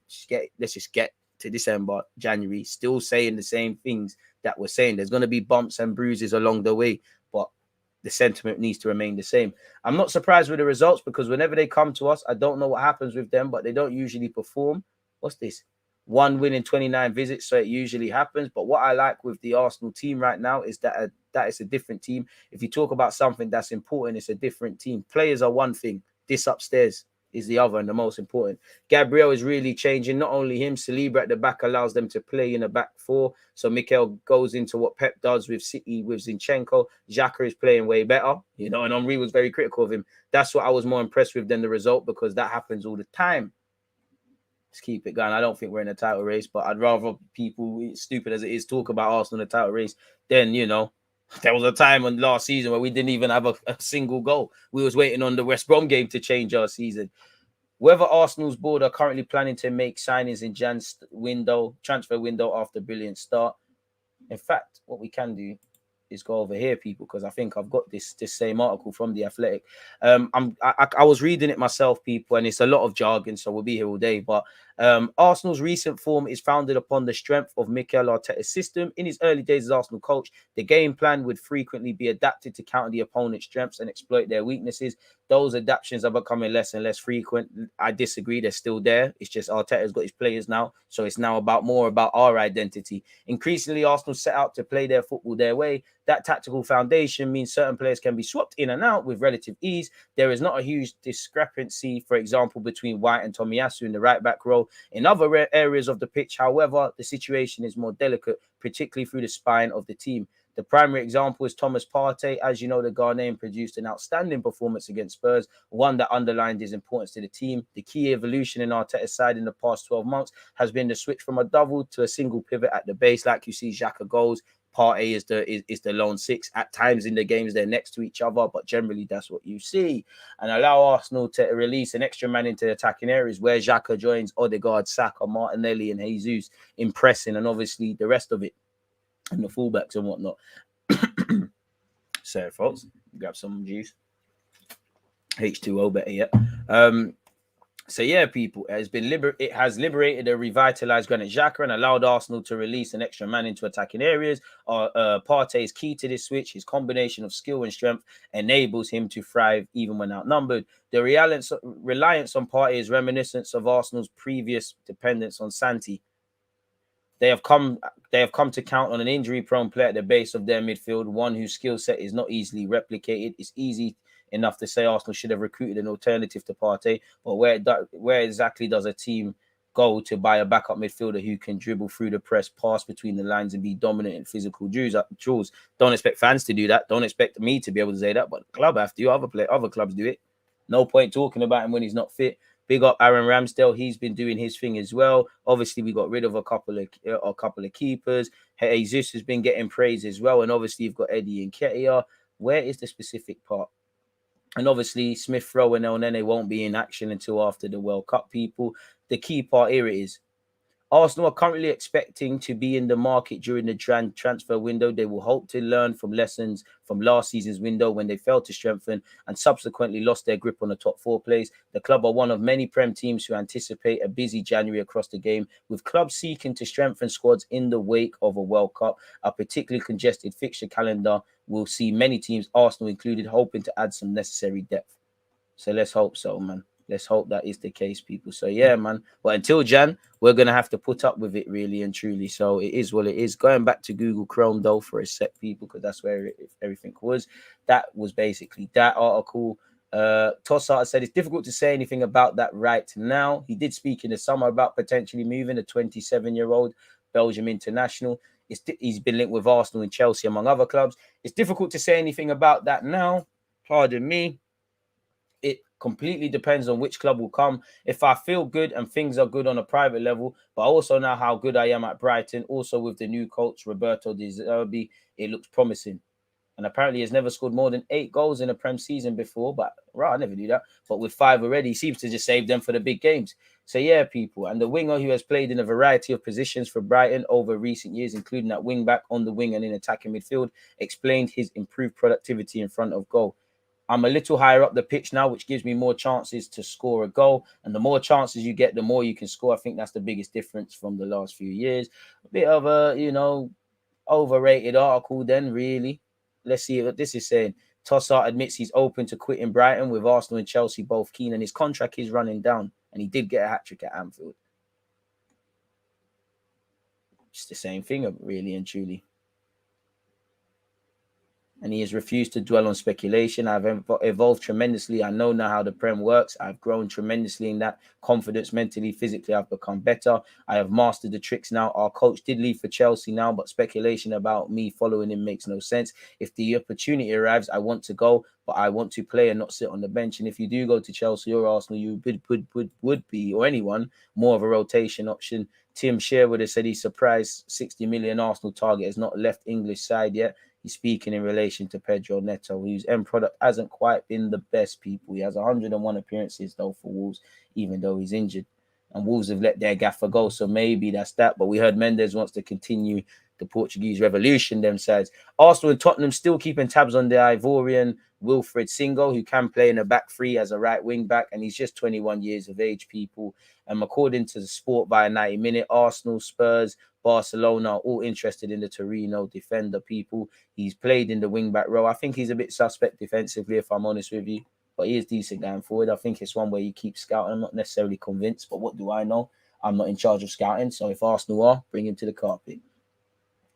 Let's just get to December, January, still saying the same things that we're saying. There's going to be bumps and bruises along the way, but the sentiment needs to remain the same. I'm not surprised with the results because whenever they come to us, I don't know what happens with them, but they don't usually perform. What's this? 1 win in 29 visits, so it usually happens. But what I like with the Arsenal team right now is that it's a different team. If you talk about something that's important, it's a different team. Players are one thing. This upstairs is the other and the most important. Gabriel is really changing. Not only him, Saliba at the back allows them to play in a back 4. So Mikel goes into what Pep does with City, with Zinchenko. Xhaka is playing way better, and Henry was very critical of him. That's what I was more impressed with than the result because that happens all the time. Let's keep it going. I don't think we're in a title race, but I'd rather people, stupid as it is, talk about Arsenal in a title race than, there was a time on last season where we didn't even have a single goal. We was waiting on the West Brom game to change our season. Whether Arsenal's board are currently planning to make signings in Jan's transfer window after brilliant start. In fact, what we can do Let's go over here, people, because I think I've got this same article from The Athletic. I was reading it myself, people, and it's a lot of jargon, so we'll be here all day. But Arsenal's recent form is founded upon the strength of Mikel Arteta's system. In his early days as Arsenal coach, the game plan would frequently be adapted to counter the opponent's strengths and exploit their weaknesses. Those adaptations are becoming less and less frequent. I disagree. They're still there. It's just Arteta's got his players now. So it's now more about our identity. Increasingly, Arsenal set out to play their football their way. That tactical foundation means certain players can be swapped in and out with relative ease. There is not a huge discrepancy, for example, between White and Tomiyasu in the right-back role. In other areas of the pitch, however, the situation is more delicate, particularly through the spine of the team. The primary example is Thomas Partey. As you know, the Ghanaian produced an outstanding performance against Spurs, one that underlined his importance to the team. The key evolution in Arteta's side in the past 12 months has been the switch from a double to a single pivot at the base. Like you see, Xhaka goes. Partey is the lone six. At times in the games, they're next to each other, but generally that's what you see. And allow Arsenal to release an extra man into attacking areas where Xhaka joins Odegaard, Saka, Martinelli, and Jesus, impressing, and obviously the rest of it. And the fullbacks and whatnot. Sorry, folks. Grab some juice. H2O better yet. So yeah, people, it has liberated a revitalized Granit Xhaka and allowed Arsenal to release an extra man into attacking areas. Partey is key to this switch. His combination of skill and strength enables him to thrive even when outnumbered. The reliance on Partey is reminiscent of Arsenal's previous dependence on Santi. They have come to count on an injury-prone player at the base of their midfield, one whose skill set is not easily replicated. It's easy enough to say Arsenal should have recruited an alternative to Partey, but where exactly does a team go to buy a backup midfielder who can dribble through the press, pass between the lines, and be dominant in physical duels? Don't expect fans to do that. Don't expect me to be able to say that, but the club have to. Other clubs do it. No point talking about him when he's not fit. Big up Aaron Ramsdale. He's been doing his thing as well. Obviously, we got rid of a couple of keepers. Jesus has been getting praise as well. And obviously, you've got Eddie and Nketiah. Where is the specific part? And obviously, Smith Rowe and El Nene won't be in action until after the World Cup, people. The key part here is Arsenal are currently expecting to be in the market during the transfer window. They will hope to learn from lessons from last season's window when they failed to strengthen and subsequently lost their grip on the top four place. The club are one of many Prem teams who anticipate a busy January across the game, with clubs seeking to strengthen squads in the wake of a World Cup. A particularly congested fixture calendar will see many teams, Arsenal included, hoping to add some necessary depth. So let's hope so, man. Let's hope that is the case, people. So, yeah, man. But until Jan, we're going to have to put up with it, really and truly. So, it is what it is. Going back to Google Chrome, though, for a sec, people, because that's where everything was. That was basically that article. Trossard said it's difficult to say anything about that right now. He did speak in the summer about potentially moving a 27-year-old Belgium international. He's been linked with Arsenal and Chelsea, among other clubs. It's difficult to say anything about that now. Pardon me. It completely depends on which club will come. If I feel good and things are good on a private level, but I also know how good I am at Brighton, also with the new coach, Roberto De Zerbi, it looks promising. And apparently he's never scored more than 8 goals in a Prem season before. But, right, I never knew that. But with 5 already, he seems to just save them for the big games. So, yeah, people. And the winger who has played in a variety of positions for Brighton over recent years, including at wing-back, on the wing and in attacking midfield, explained his improved productivity in front of goal. I'm a little higher up the pitch now, which gives me more chances to score a goal. And the more chances you get, the more you can score. I think that's the biggest difference from the last few years. A bit of a, overrated article then, really. Let's see what this is saying. Trossard admits he's open to quitting Brighton, with Arsenal and Chelsea both keen, and his contract is running down. And he did get a hat-trick at Anfield. It's the same thing, really and truly. And he has refused to dwell on speculation. I've evolved tremendously. I know now how the Prem works. I've grown tremendously in that confidence. Mentally, physically, I've become better. I have mastered the tricks now. Our coach did leave for Chelsea now, but speculation about me following him makes no sense. If the opportunity arrives, I want to go, but I want to play and not sit on the bench. And if you do go to Chelsea or Arsenal, you would be, or anyone, more of a rotation option. Tim Sherwood has said he's surprised 60 million Arsenal target has not left English side yet. He's speaking in relation to Pedro Neto, whose end product hasn't quite been the best, people. He has 101 appearances, though, for Wolves, even though he's injured. And Wolves have let their gaffer go, so maybe that's that. But we heard Mendes wants to continue the Portuguese revolution themselves. Arsenal and Tottenham still keeping tabs on the Ivorian Wilfred Singo, who can play in a back three as a right wing back, and he's just 21 years of age, people. According to the Sport via 90 Minute, Arsenal, Spurs, Barcelona are all interested in the Torino defender, people. He's played in the wing back row. I think he's a bit suspect defensively, if I'm honest with you, but he is decent going forward. I think it's one where you keep scouting. I'm not necessarily convinced, but what do I know? I'm not in charge of scouting, so if Arsenal are, bring him to the carpet.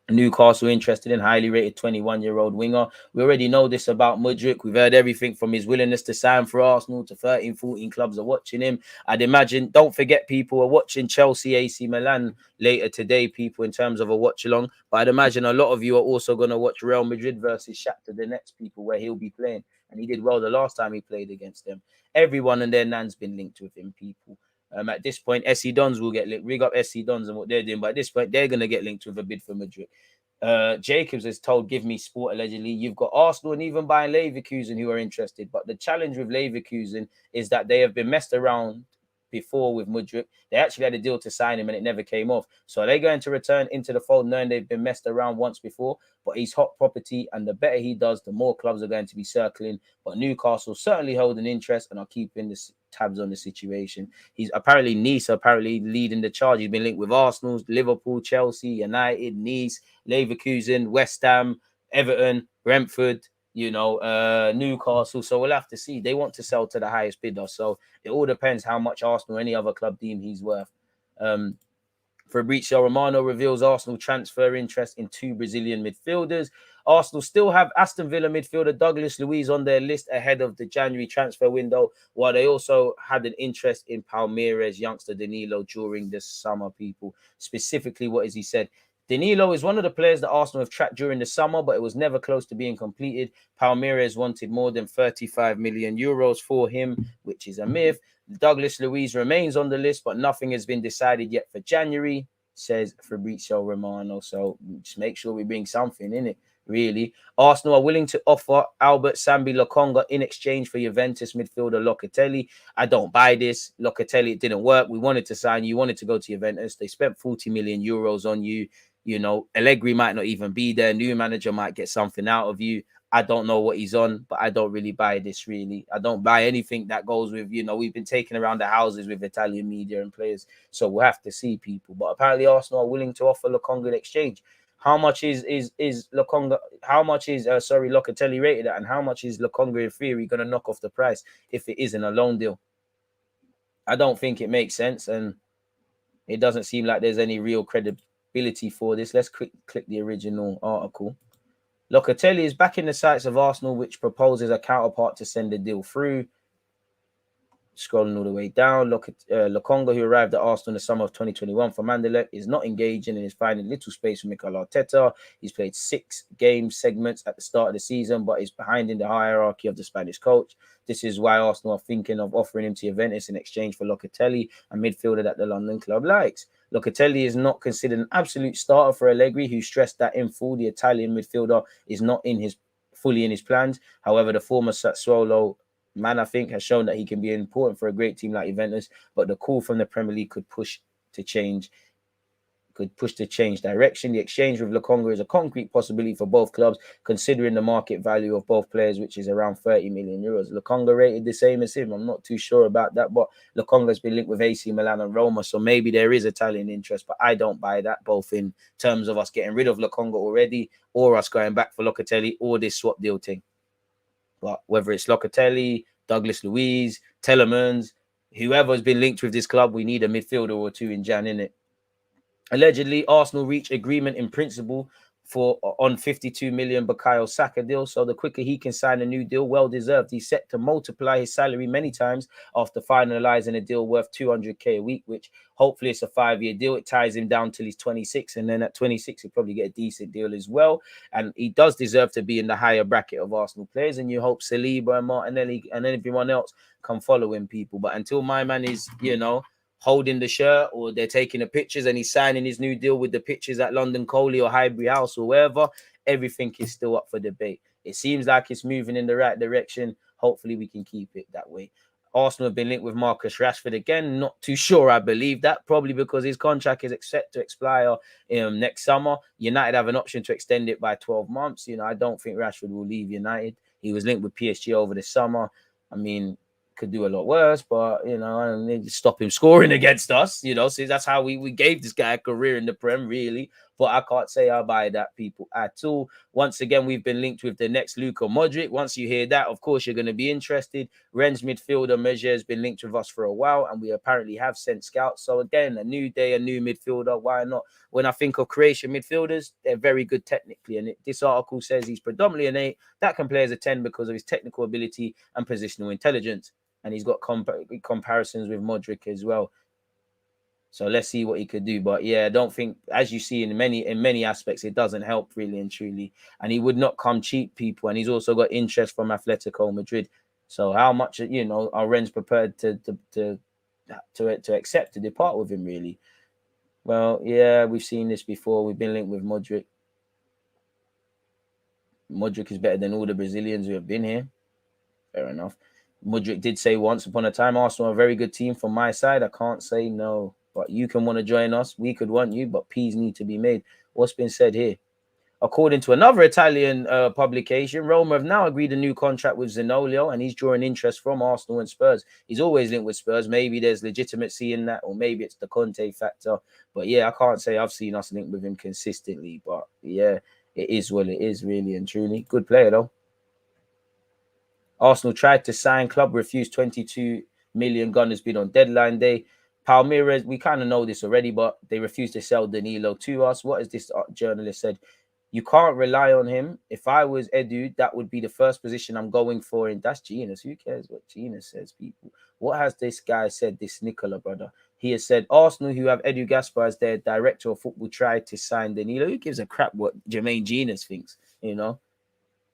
Newcastle interested in highly rated 21-year-old winger. We already know this about Mudryk. We've heard everything from his willingness to sign for Arsenal to 13, 14 clubs are watching him. I'd imagine, don't forget, people are watching Chelsea, AC Milan later today, people, in terms of a watch-along. But I'd imagine a lot of you are also going to watch Real Madrid versus Shakhtar Donetsk, people, where he'll be playing. And he did well the last time he played against them. Everyone and their nan's been linked with him, people. At this point, SC Dons will get linked. Rig up SC Dons and what they're doing. But at this point, they're going to get linked with a bid for Madrid. Jacobs is told, give me sport, allegedly. You've got Arsenal and even Bayern Leverkusen who are interested. But the challenge with Leverkusen is that they have been messed around before with Mudryk. They actually had a deal to sign him and it never came off. So they're going to return into the fold knowing they've been messed around once before. But he's hot property, and the better he does, the more clubs are going to be circling. But Newcastle certainly hold an interest and are keeping the tabs on the situation. He's apparently Nice, leading the charge. He's been linked with Arsenal, Liverpool, Chelsea, United, Nice, Leverkusen, West Ham, Everton, Brentford, Newcastle. So we'll have to see. They want to sell to the highest bidder. So it all depends how much Arsenal or any other club deem he's worth. Fabrizio Romano reveals Arsenal transfer interest in 2 Brazilian midfielders. Arsenal still have Aston Villa midfielder Douglas Luiz on their list ahead of the January transfer window, while they also had an interest in Palmeiras youngster Danilo during the summer, people. Specifically, what has he said? Danilo is one of the players that Arsenal have tracked during the summer, but it was never close to being completed. Palmeiras wanted more than 35 million euros for him, which is a myth. Douglas Luiz remains on the list, but nothing has been decided yet for January, says Fabrizio Romano. So just make sure we bring something in it, really. Arsenal are willing to offer Albert Sambi Lokonga in exchange for Juventus midfielder Locatelli. I don't buy this. Locatelli, it didn't work. We wanted to sign you. You wanted to go to Juventus. They spent 40 million euros on you. Allegri might not even be there. New manager might get something out of you. I don't know what he's on, but I don't really buy this, really. I don't buy anything that goes with, we've been taken around the houses with Italian media and players. So we'll have to see, people. But apparently Arsenal are willing to offer Lokonga in exchange. How much is Lokonga? How much is Locatelli rated at, and how much is Lokonga in theory going to knock off the price if it isn't a loan deal? I don't think it makes sense, and it doesn't seem like there's any real credibility for this. Let's click the original article. Locatelli is back in the sights of Arsenal, which proposes a counterpart to send the deal through. Scrolling all the way down, Lokonga, who arrived at Arsenal in the summer of 2021 for Anderlecht, is not engaging and is finding little space for Mikel Arteta. He's played 6 game segments at the start of the season, but is behind in the hierarchy of the Spanish coach. This is why Arsenal are thinking of offering him to Juventus in exchange for Locatelli, a midfielder that the London club likes. Locatelli is not considered an absolute starter for Allegri, who stressed that in full the Italian midfielder is not fully in his plans. However, the former Sassuolo man, I think, has shown that he can be important for a great team like Juventus, but the call from the Premier League could push to change direction. The exchange with Lokonga is a concrete possibility for both clubs, considering the market value of both players, which is around 30 million euros. Lokonga rated the same as him. I'm not too sure about that, but Lokonga has been linked with AC Milan and Roma, so maybe there is Italian interest, but I don't buy that, both in terms of us getting rid of Lokonga already, or us going back for Locatelli, or this swap deal thing. But whether it's Locatelli, Douglas Luiz, Telemans, whoever has been linked with this club, we need a midfielder or two in Jan, innit? Allegedly, Arsenal reached agreement in principle on 52 million Bukayo Saka deal. So the quicker he can sign a new deal, well deserved. He's set to multiply his salary many times after finalizing a deal worth 200k a week, which hopefully it's a 5-year deal. It ties him down till he's 26, and then at 26 he'll probably get a decent deal as well. And he does deserve to be in the higher bracket of Arsenal players, and you hope Saliba and Martinelli and everyone else can follow him, people. But until my man is, holding the shirt, or they're taking the pictures and he's signing his new deal with the pictures at London Coley or Highbury House or wherever, everything is still up for debate. It seems like it's moving in the right direction. Hopefully we can keep it that way. Arsenal have been linked with Marcus Rashford again. Not too sure I believe that, probably because his contract is set to expire next summer. United have an option to extend it by 12 months. I don't think Rashford will leave United. He was linked with PSG over the summer. I mean, could do a lot worse, but I don't need to stop him scoring against us. So that's how we gave this guy a career in the Prem, really. But I can't say I buy that, people, at all. Once again, we've been linked with the next Luka Modric. Once you hear that, of course, you're going to be interested. Rennes midfielder Measure has been linked with us for a while, and we apparently have sent scouts. So again, a new day, a new midfielder. Why not? When I think of Croatian midfielders, they're very good technically. And this article says he's predominantly an 8 that can play as a 10 because of his technical ability and positional intelligence. And he's got comparisons with Modric as well. So let's see what he could do. But yeah, I don't think, as you see in many aspects, it doesn't help really and truly. And he would not come cheap, people. And he's also got interest from Atletico Madrid. So how much are Rennes prepared to accept to depart with him, really? Well, yeah, we've seen this before. We've been linked with Modric. Modric is better than all the Brazilians who have been here. Fair enough. Modric did say once upon a time, Arsenal are a very good team from my side. I can't say no, but you can want to join us. We could want you, but P's need to be made. What's been said here? According to another Italian publication, Roma have now agreed a new contract with Zaniolo, and he's drawing interest from Arsenal and Spurs. He's always linked with Spurs. Maybe there's legitimacy in that, or maybe it's the Conte factor. But yeah, I can't say I've seen us linked with him consistently. But yeah, it is what it is, really and truly. Good player, though. Arsenal tried to sign, club refused 22 million Gunners bid on deadline day. Palmeiras, we kind of know this already, but they refused to sell Danilo to us. What has this journalist said? You can't rely on him. If I was Edu, that would be the first position I'm going for. And that's Genius. Who cares what Genius says, people? What has this guy said, this Nicola brother? He has said, Arsenal, who have Edu Gaspar as their director of football, tried to sign Danilo. Who gives a crap what Jermaine Genius thinks,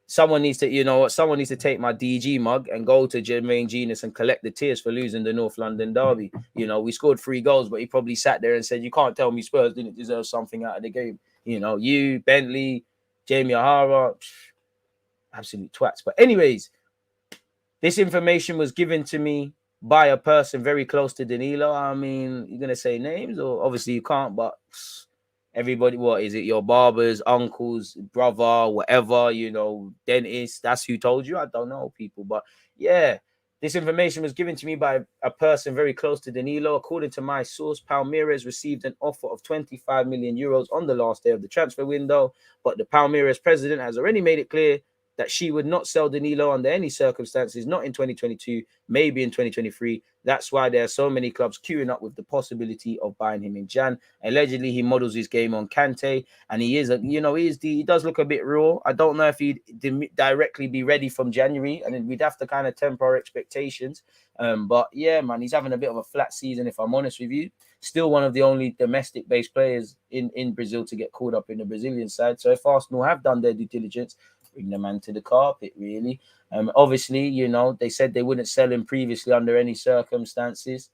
Someone needs to, someone needs to take my DG mug and go to Jermaine Genius and collect the tears for losing the North London derby. We scored 3 goals, but he probably sat there and said, you can't tell me Spurs didn't deserve something out of the game. You, Bentley, Jamie O'Hara, absolute twats. But anyways, this information was given to me by a person very close to Danilo. I mean, you're going to say names, or obviously you can't, but everybody, what is it? Your barbers, uncles, brother, whatever, dentist. That's who told you. I don't know, people. But yeah, this information was given to me by a person very close to Danilo. According to my source, Palmeiras received an offer of 25 million euros on the last day of the transfer window. But the Palmeiras president has already made it clear that she would not sell Danilo under any circumstances, not in 2022, maybe in 2023. That's why there are so many clubs queuing up with the possibility of buying him in Jan. Allegedly, he models his game on Kante, and he does look a bit raw. I don't know if he'd directly be ready from January, and we'd have to kind of temper our expectations. But yeah, man, he's having a bit of a flat season, if I'm honest with you. Still one of the only domestic-based players in Brazil to get called up in the Brazilian side. So if Arsenal have done their due diligence, bring the man to the carpet, really. Obviously, they said they wouldn't sell him previously under any circumstances.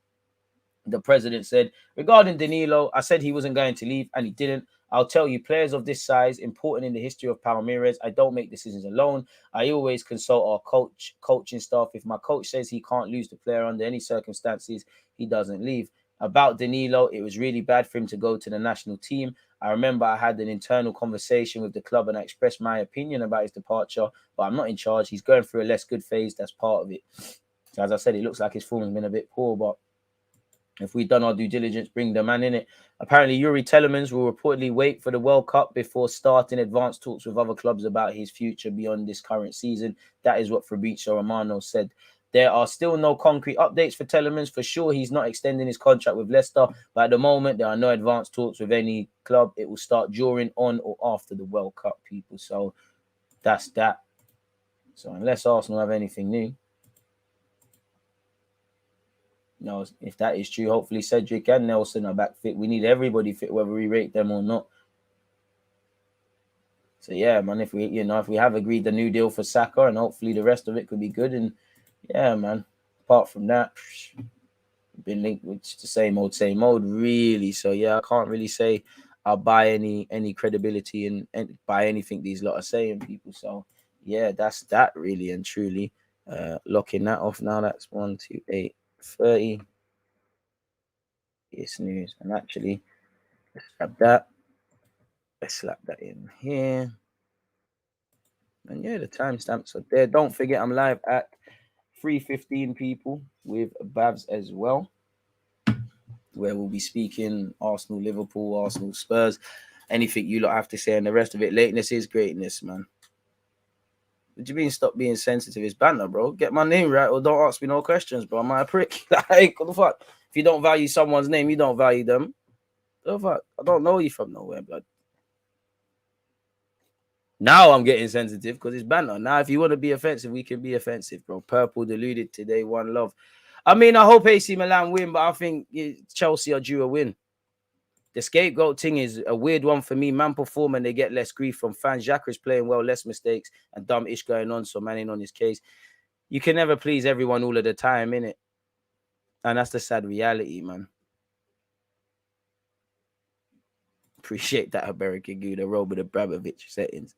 The president said, regarding Danilo, I said he wasn't going to leave, and he didn't. I'll tell you, players of this size, important in the history of Palmeiras. I don't make decisions alone. I always consult our coaching staff. If my coach says he can't lose the player under any circumstances, he doesn't leave. About Danilo, it was really bad for him to go to the national team. I remember I had an internal conversation with the club and I expressed my opinion about his departure, but I'm not in charge. He's going through a less good phase. That's part of it. So as I said, it looks like his form has been a bit poor, but if we've done our due diligence, bring the man in it. Apparently, Yuri Telemans will reportedly wait for the World Cup before starting advanced talks with other clubs about his future beyond this current season. That is what Fabrizio Romano said. There are still no concrete updates for Telemans. For sure, he's not extending his contract with Leicester. But at the moment, there are no advanced talks with any club. It will start during, on, or after the World Cup, people. So that's that. So unless Arsenal have anything new. No, if that is true, hopefully Cedric and Nelson are back fit. We need everybody fit, whether we rate them or not. So yeah, man, if we have agreed the new deal for Saka, and hopefully the rest of it could be good. And yeah, man, apart from that, been linked with the same old, really. So yeah, I can't really say I'll buy any credibility and buy anything these lot are saying, people. So yeah, that's that, really and truly. Locking that off now. That's 128.30. It's news. And actually, let's grab that. Let's slap that in here. And yeah, the timestamps are there. Don't forget, I'm live at 3:15 people with Babs as well, where we'll be speaking Arsenal, Liverpool, Arsenal, Spurs, anything you lot have to say, and the rest of it. Lateness is greatness, man. What do you mean stop being sensitive? It's banter, bro. Get my name right or don't ask me no questions, bro. Am I a prick? Like, what the fuck? If you don't value someone's name, you don't value them. What the fuck? I don't know you from nowhere, blood. Now I'm getting sensitive because it's banter. Now, if you want to be offensive, we can be offensive, bro. Purple deluded today, one love. I mean, I hope AC Milan win, but I think Chelsea are due a win. The scapegoat thing is a weird one for me. Man perform and they get less grief from fans. Xhaka is playing well, less mistakes and dumb ish going on. So man in on his case. You can never please everyone all of the time, innit? And that's the sad reality, man. Appreciate that, American Gooner. Robert Abramovich settings.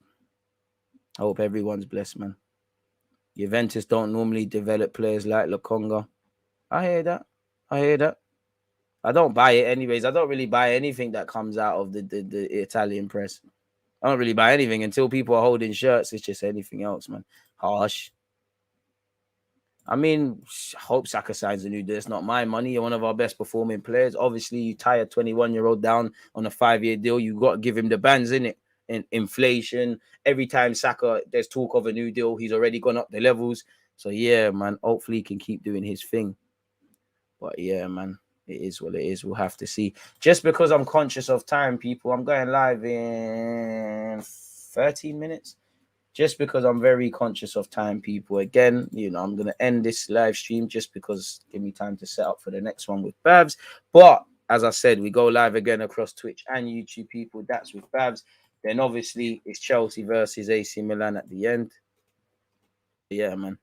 I hope everyone's blessed, man. Juventus don't normally develop players like Lokonga. I hear that. I hear that. I don't buy it anyways. I don't really buy anything that comes out of the Italian press. I don't really buy anything until people are holding shirts. It's just anything else, man. Harsh. I mean, hope Saka signs a new deal. It's not my money. You're one of our best performing players. Obviously, you tie a 21-year-old down on a 5-year deal. You got to give him the bands, innit? In inflation. Every time Saka, there's talk of a new deal, he's already gone up the levels. So, yeah, man, hopefully he can keep doing his thing. But, yeah, man. It is what it is. We'll have to see. Just because I'm conscious of time, people, I'm going live in 13 minutes. Just because I'm very conscious of time, people. Again, you know, I'm going to end this live stream just because give me time to set up for the next one with Babs. But as I said, we go live again across Twitch and YouTube, people. That's with Babs. Then obviously it's Chelsea versus AC Milan at the end. Yeah, man.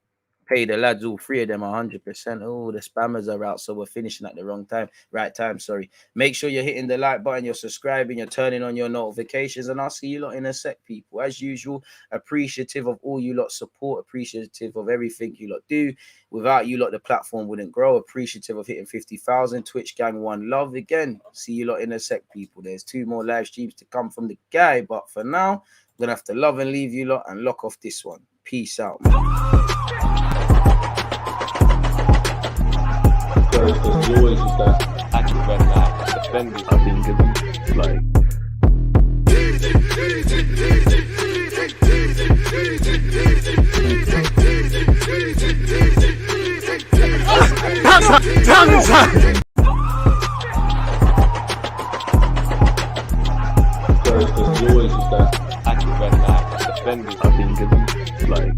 Pay the lads, all three of them 100%. Oh, the spammers are out, so we're finishing at the wrong time. Right time, sorry. Make sure you're hitting the like button, you're subscribing, you're turning on your notifications, and I'll see you lot in a sec, people. As usual, appreciative of all you lot support, appreciative of everything you lot do. Without you lot, the platform wouldn't grow. Appreciative of hitting 50,000. Twitch gang, one love. Again, see you lot in a sec, people. There's 2 more live streams to come from the guy, but for now, I'm going to have to love and leave you lot and lock off this one. Peace out, man. There's always just that active red flag defending. I think it's like there's always just that active red flag defending. I think it's like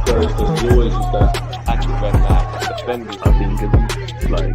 there's always just that active red flag defending. I think it's like